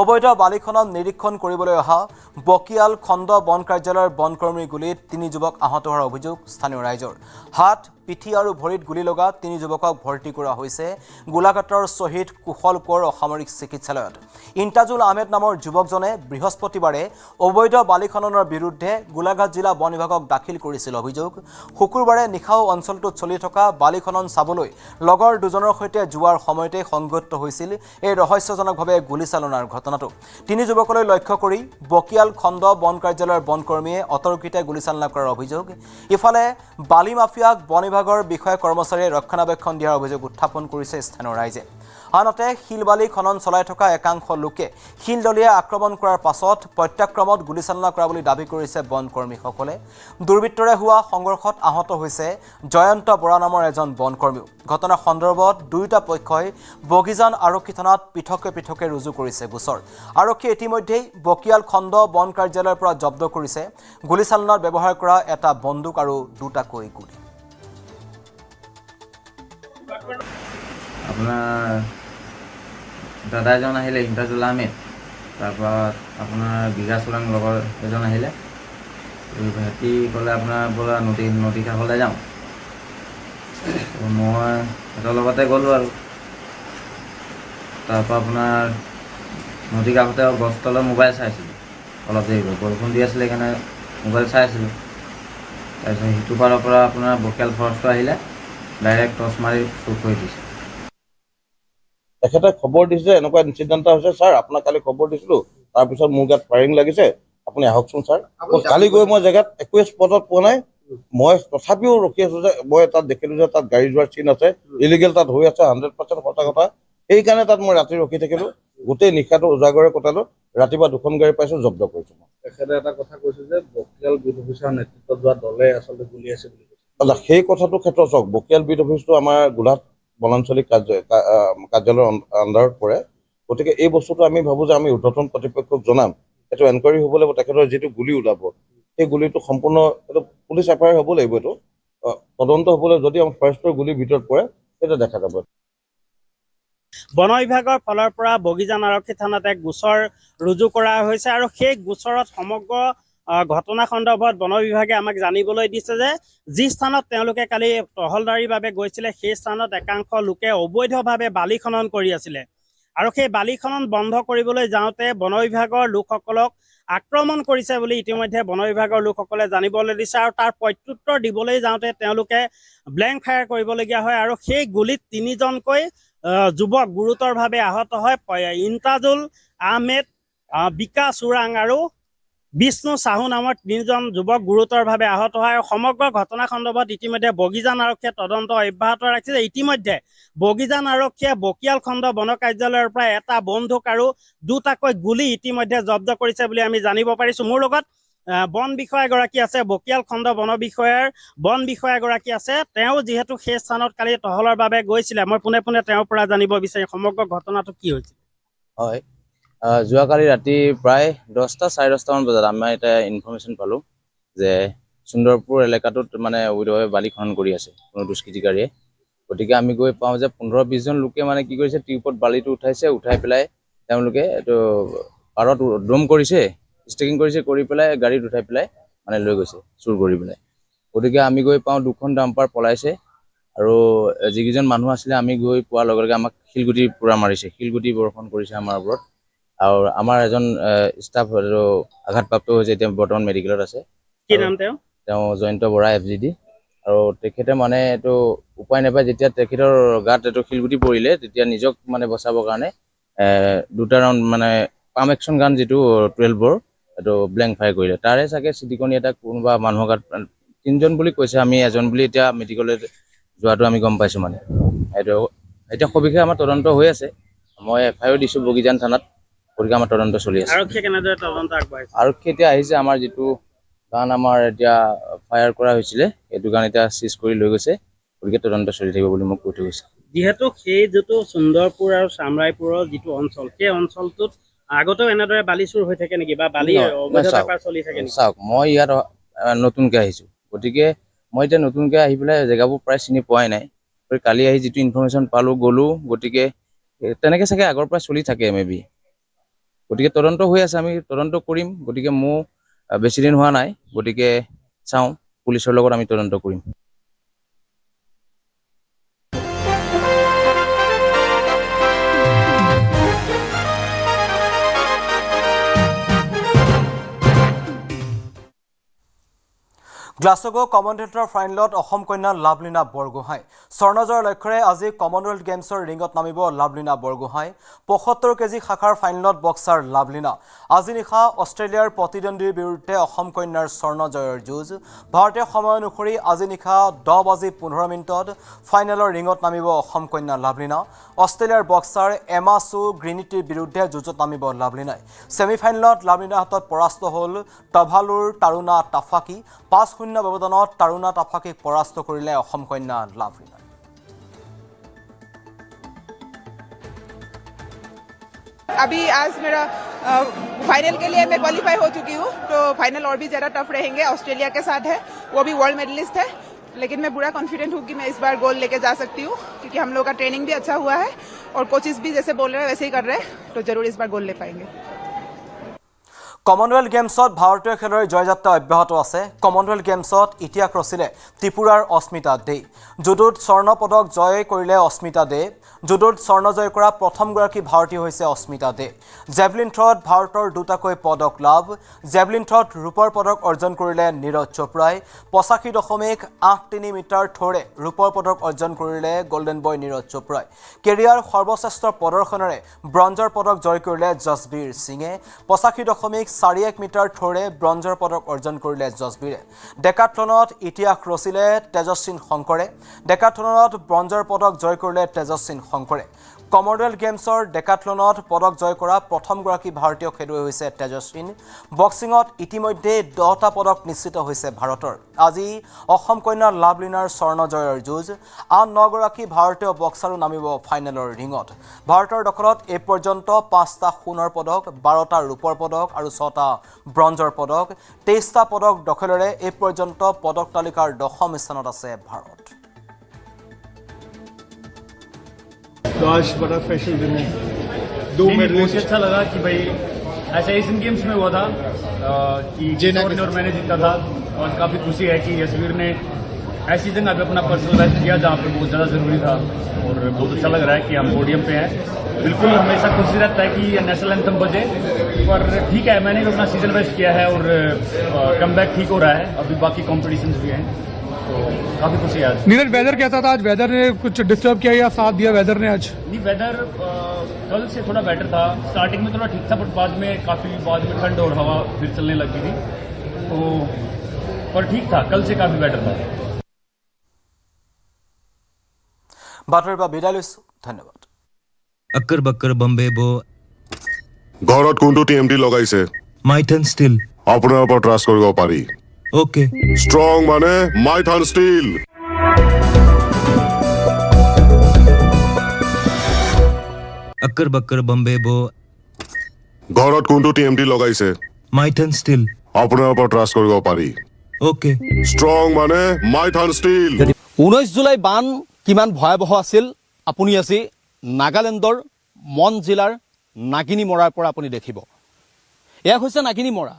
অবৈধ বালি খনন নিৰীক্ষণ কৰিবলৈ অহা বকিয়াল খণ্ড বন কাৰ্যালয়ৰ বনকৰ্মীৰ গুলীত 3 যুৱক আহত হোৱাৰ অভিযোগ স্থানীয় ৰাইজৰ। হাত, পিঠি আৰু ভৰিত গুলী লগা 3 যুৱকক ভৰ্তি কৰা হৈছে গোলাঘাটৰ শ্বহীদ কুশল কোঁৱৰ অসামৰিক চিকিৎসালয়ত। ইন্তাজুল আহমেদ নামৰ যুৱকজনে বৃহস্পতিবাৰে অবৈধ বালি খননৰ বিৰুদ্ধে গোলাঘাট জিলা বন বিভাগক দাখিল কৰিছিল অভিযোগ। শুকুৰবাৰে নিশাও অঞ্চলটোত চলি থকা বালি খনন চাবলৈ লগৰ 2জনৰ সৈতে যোৱাৰ সময়তে সংঘটিত হৈছিল এই ৰহস্যজনকভাৱে গুলীচালনাৰ ঘটনাটো। 3 যুৱকলৈ লক্ষ্য কৰি বকিয়াল খণ্ড বন কাৰ্যালয়ৰ বনকৰ্মীয়ে অতৰ্কিতে গুলীচালনা কৰাৰ অভিযোগ। ইফালে বালি মাফিয়াক বন বিভাগৰ বিষয়া কৰ্মচাৰীয়ে ৰক্ষণাবেক্ষণ দিয়াৰ অভিযোগ উত্থাপন কৰিছে স্থানীয় ৰাইজে। আনহাতে শিলবালি খনন চলাই থকা একাংশ লোকে শিল দলিয়াই আক্ৰমণ কৰাৰ পাছত প্ৰত্যাক্ৰমত গুলীচালনা কৰা বুলি দাবী কৰিছে বনকৰ্মীসকলে। দুৰ্বৃত্তৰে হোৱা সংঘৰ্ষত আহত হৈছে জয়ন্ত বৰা নামৰ এজন বনকৰ্মীও। ঘটনাৰ সন্দৰ্ভত দুয়োটা পক্ষই বগিজান আৰক্ষী থানাত পৃথকে ৰুজু কৰিছে গোচৰ। আৰক্ষীয়ে ইতিমধ্যেই বকিয়াল খণ্ড বন কাৰ্যালয়ৰ পৰা জব্দ কৰিছে গুলীচালনাত ব্যৱহাৰ কৰা এটা বন্দুক আৰু দুটাকৈ গুলী। আপোনাৰ দাদা এজন আহিলে ইমতাজুল আহমেদ, তাৰপৰা আপোনাৰ বিঘা চোৰাং লগৰ এজন আহিলে, সিহঁতি ক'লে আপোনাৰ বোলা নদী কাষলৈ যাওঁ। মই সিহঁতৰ লগতে গ'লোঁ আৰু তাৰপৰা আপোনাৰ নদী কাষতে গছ তলত মোবাইল চাইছিলোঁ। অলপ দেৰি বৰষুণ দি আছিলে সেইকাৰণে মোবাইল চাই আছিলোঁ। তাৰপিছত সিটো পাৰৰ পৰা আপোনাৰ বকিয়াল ফৰেষ্টৰ আহিলে, ডাইৰেক্ট টৰ্চ মাৰি চুৰ কৰি দিছে। তেখেতে খবৰ দিছে এনেকুৱা ইনচিডেণ্ট হৈছে, ছাৰ আপোনাক কালি খবৰ দিছিলোঁ, তাৰপিছত মোৰ গাত ফায়াৰিং লাগিছে, আপুনি আহকচোন ছাৰ। কালি গৈ মই জেগাত একোৱে স্পটত পোৱা নাই। মই তথাপিও ৰখি আছোঁ যে মই তাত দেখিলোঁ যে তাত গাড়ী যোৱাৰ চিন আছে, ইলিগেল তাত হৈ আছে 100% সঁচা কথা। সেইকাৰণে তাত মই ৰাতি ৰখি থাকিলোঁ, গোটেই নিশাটো উজাগৰে কটালোঁ। ৰাতিপুৱা 2খন গাড়ী পাইছোঁ, জব্দ কৰিছোঁ। তেখেতে এটা কথা কৈছে যে বকিয়াল বিট অফিচাৰ নেতৃত্বত যোৱা দলে আচলতে গুলি আছে বুলি কৈছে। সেই কথাটো ক্ষেত্ৰত চাওক, বকিয়াল বিট অফিচটো আমাৰ গোলাঘাট বনাঞ্চলিক কাৰ্যালয়ৰ আণ্ডাৰত পৰে। গতিকে এই বস্তুটো আমি ভাবোঁ যে আমি ঊৰ্ধ্বতন কৰ্তৃপক্ষক জনাম, এইটো এনকুৱাৰী হ'ব লাগিব। তেখেতৰ যিটো গুলি ওলাব সেই গুলিটো সম্পূৰ্ণ এইটো পুলিচ এফআইআৰ হ'ব লাগিব, এইটো তদন্ত হ'ব লাগিব। যদি আমাৰ ফৰেষ্টৰ গুলিৰ ভিতৰত পৰে তেতিয়া দেখা যাব। বন বিভাগৰ ফালৰ পৰা বগিজান আৰক্ষী থানাত এক গোচৰ ৰুজু কৰা হৈছে আৰু সেই গোচৰত সমগ্ৰ ঘটনা সন্দৰ্ভত বন বিভাগে আমাক জানিবলৈ দিছে যে যি স্থানত তেওঁলোকে কালি টহলদাৰীৰ বাবে গৈছিলে সেই স্থানত একাংশ লোকে অবৈধভাৱে বালি খনন কৰি আছিলে আৰু সেই বালি খনন বন্ধ কৰিবলৈ যাওঁতে বন বিভাগৰ লোকসকলক আক্ৰমণ কৰিছে বুলি ইতিমধ্যে বন বিভাগৰ লোকসকলে জানিবলৈ দিছে আৰু তাৰ প্ৰত্যুত্তৰ দিবলৈ যাওঁতে তেওঁলোকে ব্লেংক ফায়াৰ কৰিবলগীয়া হয় আৰু সেই গুলীত 3জনকৈ যুৱক গুৰুতৰভাৱে আহত হয়। ইমতাজুল আহমেদ, বিকাশ চোৰাং আৰু বিষ্ণু চাহু নামৰ 3জন যুৱক গুৰুতৰভাৱে আহত হয়। সমগ্ৰ ঘটনা সন্দৰ্ভত ইতিমধ্যে বগিজান আৰক্ষীয়ে তদন্ত অব্যাহত ৰাখিছে। ইতিমধ্যে বগিজান আৰক্ষীয়ে বকিয়াল খণ্ড বন কাৰ্যালয়ৰ পৰা এটা বন্দুক আৰু দুটাকৈ গুলী ইতিমধ্যে জব্দ কৰিছে বুলি আমি জানিব পাৰিছোঁ। মোৰ লগত বন বিষয়াগৰাকী আছে, বকিয়াল খণ্ড বন বিষয়াগৰাকী আছে। তেওঁ যিহেতু সেই স্থানত কালি টহলৰ বাবে গৈছিলে, মই পোনে পোনে তেওঁৰ পৰা জানিব বিচাৰিম সমগ্ৰ ঘটনাটো কি হৈছিল। হয়, যোৱাকালি ৰাতি প্ৰায় 10টা 10:30মান বজাত আমি এটা ইনফৰমেশ্যন পালোঁ যে সুন্দৰপুৰ এলেকাটোত মানে অবৈধভাৱে বালি খনন কৰি আছে কোনো দুষ্কৃতিকাৰীয়ে। গতিকে আমি গৈ পাওঁ যে 15-20 জন লোকে মানে কি কৰিছে, টিউবত বালিটো উঠাই পেলাই তেওঁলোকে এইটো পাৰত ড্ৰম কৰিছে, ষ্টেকিং কৰিছে, কৰি পেলাই গাড়ীত উঠাই পেলাই মানে লৈ গৈছে চুৰ কৰি পেলাই। গতিকে আমি গৈ পাওঁ 2খন ডাম্পাৰ পলাইছে আৰু যিকেইজন মানুহ আছিলে আমি গৈ পোৱাৰ লগে লগে আমাক শিলগুটি পুৰা মাৰিছে, শিলগুটি বৰ্ষণ কৰিছে আমাৰ ওপৰত। আৰু আমাৰ এজন ষ্টাফ আঘাতপ্ৰাপ্ত হৈছে, এতিয়া বৰ্তমান মেডিকেলত আছে। কি নাম তেওঁ জয়ন্ত বৰা FGD। আৰু তেখেতে মানে এইটো উপায় নাপায়, যেতিয়া তেখেতৰ গাত এইটো শিলগুটি পৰিলে তেতিয়া নিজক মানে বচাবৰ কাৰণে 2টা ৰাউণ্ড মানে পাম একশ্যন গান যিটো 12 এইটো ব্লেংক ফায়াৰ কৰিলে। তাৰে চাগে চিটিকনি এটা কোনোবা মানুহৰ গাত 3জন বুলি কৈছে, আমি এজন বুলি এতিয়া মেডিকেলত যোৱাটো আমি গম পাইছোঁ। মানে এইটো এতিয়া সবিশেষ আমাৰ তদন্ত হৈ আছে। মই FIR দিছোঁ বগিজান থানাত, গতিকে আমাৰ তদন্ত চলি আছে। আৰক্ষীয়ে কেনেদৰে তদন্ত আগবঢ়াইছে? আৰক্ষী এতিয়া আহিছে, আমাৰ যিটো গান আমাৰ এতিয়া ফায়াৰ কৰা হৈছিলে সেইটো গান এতিয়া চিজ কৰি লৈ গৈছে, গতিকে তদন্ত চলি থাকিব বুলি মোক কৈ থৈ গৈছে। যিহেতু সেই যিটো সুন্দৰপুৰ আৰু চামৰাইপুৰৰ যিটো অঞ্চল, সেই অঞ্চলটোত আগতেও এনেদৰে বালি চুৰ হৈ থাকে নেকি বা বালি অবৈধ বেপাৰ চলি থাকে নেকি? চাওক, মই ইয়াত নতুনকৈ আহিছোঁ, গতিকে মই এতিয়া নতুনকৈ আহি পেলাই জেগাবোৰ প্ৰায় চিনি পোৱাই নাই। কালি আহি যিটো ইনফৰমেশ্যন পালোঁ গ'লোঁ, গতিকে তেনেকৈ চাগে আগৰ পৰা চলি থাকে মেবি। গতিকে তদন্ত হৈ আছে, আমি তদন্ত কৰিম। গতিকে মোৰ বেছি দিন হোৱা নাই, গতিকে চাওঁ, পুলিচৰ লগত আমি তদন্ত কৰিম। গ্লাছগো কমনৱেলথৰ ফাইনেলত অসম কন্যা লাভলীনা বৰগোহাঁই স্বৰ্ণজয়ৰ লক্ষ্যৰে আজি কমনৱেলথ গেমছৰ ৰিঙত নামিব লাভলীনা বৰগোহাঁই ৭৫ কেজি শাখাৰ ফাইনেলত বক্সাৰ লাভলীনা আজি নিশা অষ্ট্ৰেলিয়াৰ প্ৰতিদ্বন্দ্বীৰ বিৰুদ্ধে অসম কন্যাৰ স্বৰ্ণজয়ৰ যুঁজ ভাৰতীয় সময় অনুসৰি আজি নিশা 10:15 ফাইনেলৰ ৰিঙত নামিব অসম কন্যা লাভলীনা অষ্ট্ৰেলিয়াৰ বক্সাৰ এমা চু গ্ৰিনিটিৰ বিৰুদ্ধে যুঁজত নামিব লাভলীনাই ছেমিফাইনেলত লাভলীনাৰ হাতত পৰাস্ত হ'ল টভালুৰ তাৰুণা টাফাকি 5-0 ব্যৱধানত তাৰুণা টাফাকিক পৰাস্ত কৰিলে অসম কন্যা লাভলীনা अभी आज मेरा फाइनल के लिए मैं क्वालिफाई हो चुकी हूँ तो फाइनल और भी ज़्यादा टफ रहेंगे ऑस्ट्रेलिया के साथ है वो भी वर्ल्ड मेडलिस्ट है लेकिन मैं पूरा कॉन्फिडेंट हूँ कि मैं इस बार गोल्ड लेके जा सकती हूँ क्योंकि हम लोग का ट्रेनिंग भी अच्छा हुआ है और कोचेस भी जैसे बोल रहे हैं वैसे ही कर रहे हैं तो जरूर इस बार गोल्ड ले पाएंगे কমনৱেলথ গেমছত ভাৰতীয় খেলুৱৈৰ জয়যাত্ৰা অব্যাহত আছে কমনৱেলথ গেমছত ইতিহাস ৰচিলে ত্ৰিপুৰাৰ অস্মিতা দে জুডোত স্বৰ্ণ পদক জয় কৰিলে অস্মিতা দে জুডোত স্বৰ্ণ জয় কৰা প্ৰথমগৰাকী ভাৰতীয় হৈছে অস্মিতা দে জেভলিন থ্ৰত ভাৰতৰ দুটাকৈ পদক লাভ জেভলিন থ্ৰত ৰূপৰ পদক অৰ্জন কৰিলে নীৰজ চোপ্ৰাই 85.83 মিটাৰ থ্ৰৰে ৰূপৰ পদক অৰ্জন কৰিলে গোল্ডেন বয় নীৰজ চোপ্ৰাই কেৰিয়াৰ সৰ্বশ্ৰেষ্ঠ প্ৰদৰ্শনেৰে ব্ৰঞ্জৰ পদক জয় কৰিলে জসবীৰ সিঙে 85.41 মিটাৰ থ্ৰৰে ব্ৰঞ্জৰ পদক অৰ্জন কৰিলে জসবীৰে ডেকাথলনত ইতিহাস ৰচিলে তেজস্বিন শংকৰে ডেকাথলনত ব্ৰঞ্জৰ পদক জয় কৰিলে তেজস্বিন শংকৰে কমনৱেলথ গেমছৰ ডেকাথলনত পদক জয় কৰা প্ৰথমগৰাকী ভাৰতীয় খেলুৱৈ হৈছে তেজস্বিন বক্সিঙত ইতিমধ্যে 10টা পদক নিশ্চিত হৈছে ভাৰতৰ আজি অসম কন্যা লাভলীনাৰ স্বৰ্ণ জয়ৰ যুঁজ আন 9গৰাকী ভাৰতীয় বক্সাৰো নামিব ফাইনেলৰ ৰিঙত ভাৰতৰ দখলত এই পৰ্যন্ত 5টা সোণৰ পদক 12টা ৰূপৰ পদক আৰু 6টা ব্ৰঞ্জৰ পদক 23টা পদক দখলেৰে এই পৰ্যন্ত পদক তালিকাৰ 10ম স্থানত আছে ভাৰত तो आज बड़ा स्पेशल दिन है दो मेडल मुझे अच्छा लगा कि भाई ऐसा एशियन गेम्स में हुआ था कि जिन्होंने और मैंने जीता था और काफ़ी खुशी है कि यशवीर ने ऐसी जगह पे अपना पर्सनल बेस्ट किया जहाँ पे बहुत ज़्यादा ज़रूरी था और बहुत अच्छा लग रहा है कि हम पोडियम पे हैं बिल्कुल हमेशा खुशी रहता है कि नेशनल एंथम बजे पर ठीक है मैंने भी अपना सीजन बेस्ट किया है और कमबैक ठीक हो रहा है अभी बाकी कॉम्पिटिशन्स भी हैं तो काफी खुशी है आज नीरज वेदर कैसा था आज वेदर ने कुछ डिस्टर्ब किया या साथ दिया वेदर ने आज नहीं वेदर कल से थोड़ा बेटर था स्टार्टिंग में थोड़ा ठीक था बट बाद में काफी ठंड और हवा फिर चलने लगी थी तो पर ठीक था कल से काफी बेटर था বাতৰিৰ পৰা বিদায় লৈছো ধন্যবাদ अक्कर बक्कर बम्बे बो ঘৰত কোনটো টিএমটি লগাইছে माइथन स्टील আপোনাৰ ওপৰত ট্ৰাষ্ট কৰিব পাৰি ओके ষ্ট্ৰং মানে মাইথান ষ্টীল अक्कर बक्कर बम्बे बो ঘৰত কোনটো টিএমটি লগাইছে माइथन स्टील আপোনাৰ ওপৰত ট্ৰাষ্ট কৰিব পাৰি ओके ষ্ট্ৰং মানে মাইথান ষ্টীল 19 জুলাই বান কিমান ভয়াবহ আছিল আপুনি আজি নাগালেণ্ডৰ মন জিলাৰ নাগিনী মৰাৰ পৰা আপুনি দেখিব এয়া হৈছে নাগিনী মৰা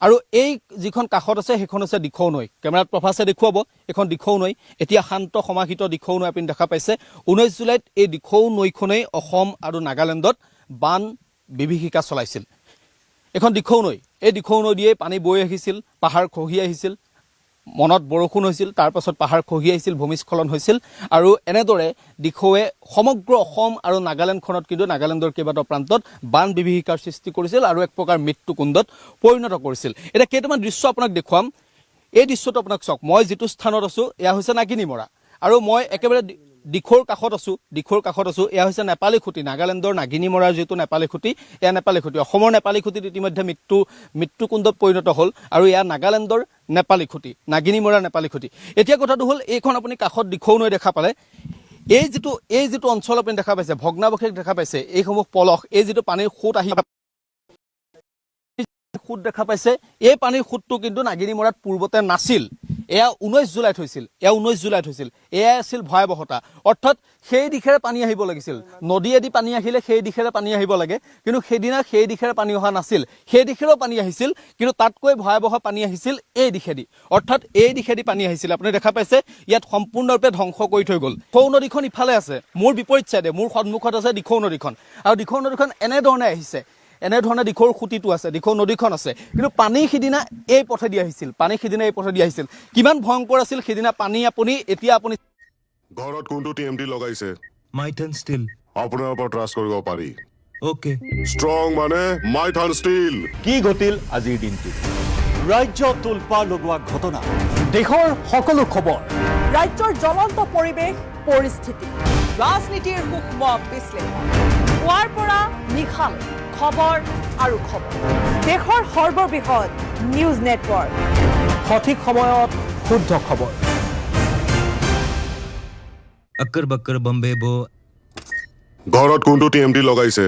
আৰু এই যিখন কাষত আছে সেইখন হৈছে দিখৌ নৈ কেমেৰাত প্ৰভাসে দেখুৱাব এখন দিখৌ নৈ এতিয়া শান্ত সমাহিত দিখৌ নৈ আপুনি দেখা পাইছে 19 জুলাইত এই দিখৌ নৈখনেই অসম আৰু নাগালেণ্ডত বান বিভীষিকা চলাইছিল এখন দিখৌ নৈ এই দিখৌ নৈ দিয়ে পানী বৈ আহিছিল পাহাৰ খহি আহিছিল মনত বৰষুণ হৈছিল তাৰ পাছত পাহাৰ খহি আহিছিল ভূমিস্খলন হৈছিল আৰু এনেদৰে দিখৌৱে সমগ্ৰ অসম আৰু নাগালেণ্ডখনত কিন্তু নাগালেণ্ডৰ কেইবাটাও প্ৰান্তত বান বিভীষিকাৰ সৃষ্টি কৰিছিল আৰু এক প্ৰকাৰ মৃত্যুকুণ্ডত পৰিণত কৰিছিল এটা কেইটামান দৃশ্য আপোনাক দেখুৱাম এই দৃশ্যটো আপোনাক চাওক মই যিটো স্থানত আছো এয়া হৈছে নাগিনী মৰা আৰু মই একেবাৰে দিখৌৰ কাষত আছো এয়া হৈছে নেপালী খুঁটি নাগালেণ্ডৰ নাগিনী মৰাৰ যিটো নেপালী খুঁটি এয়া নেপালী খুঁটি অসমৰ নেপালী খুঁটিত ইতিমধ্যে মৃত্যুকুণ্ডত পৰিণত হ'ল আৰু এয়া নাগালেণ্ডৰ নেপালী খুঁটি নাগিনী মৰাৰ নেপালী খুঁটি এতিয়া কথাটো হ'ল এইখন আপুনি কাষত দিখৌ নৈ দেখা পালে এই যিটো অঞ্চল আপুনি দেখা পাইছে ভগ্নাৱশেষ দেখা পাইছে এইসমূহ পলস এই যিটো পানীৰ খুঁট আহি খুঁট দেখা পাইছে এই পানীৰ খুঁটটো কিন্তু নাগিনী মৰাত পূৰ্বতে নাছিল এয়া 19 জুলাইত হৈছিল এয়া আছিল ভয়াবহতা অৰ্থাৎ সেই দিশেৰে পানী আহিব লাগিছিল নদীয়েদি পানী আহিলে সেই দিশেৰে পানী আহিব লাগে কিন্তু সেইদিনা সেই দিশেৰে পানী অহা নাছিল সেই দিশেৰেও পানী আহিছিল কিন্তু তাতকৈ ভয়াবহ পানী আহিছিল এই দিশেদি অৰ্থাৎ এই দিশেদি পানী আহিছিল আপুনি দেখা পাইছে ইয়াত সম্পূৰ্ণৰূপে ধ্বংস কৰি থৈ গ'ল দিখৌ নদীখন ইফালে আছে মোৰ বিপৰীত চাইডে মোৰ সন্মুখত আছে দিখৌ নদীখন আৰু দিখৌ নদীখন এনেধৰণে আহিছে এনেধৰণে দিখৌৰ খুঁটিটো আছে, দিখৌ নদীখন আছে, কিন্তু পানী সিদিনা এই পথেদি আহিছিল, কিমান ভয়ংকৰ আছিল সিদিনা পানী। এতিয়া আপুনি ঘৰত কোনটো TMT লগাইছে মাইথান ষ্টিল আপোনাৰ ওপৰত ট্ৰাষ্ট কৰিব পাৰি। অ'কে ষ্ট্ৰং মানে মাইথান ষ্টীল। কি ঘটিল আজিৰ দিনটো? ৰাজ্য তোলপাৰ লগোৱা ঘটনা, দেশৰ সকলো খবৰ, ৰাজ্যৰ জ্বলন্ত পৰিৱেশ পৰিস্থিতি, ৰাজনীতিৰ সূক্ষ্ম বিশ্লেষণ, পুৱাৰ পৰা নিশালৈ খবৰ আৰু খবৰ। দেশৰ সৰ্ববৃহৎ নিউজ নেটৱৰ্ক, সঠিক সময়ত শুদ্ধ খবৰ। अक्कर बक्कर बम्बे बो ঘৰত কোনটো TMT লগাইছে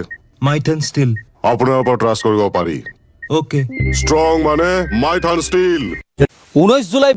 माइथन स्टिल আপোনাৰ ওপৰত ট্ৰাষ্ট কৰিব পাৰি। ओके ষ্ট্ৰং মানে মাইথান ষ্টীল। 19 জুলাই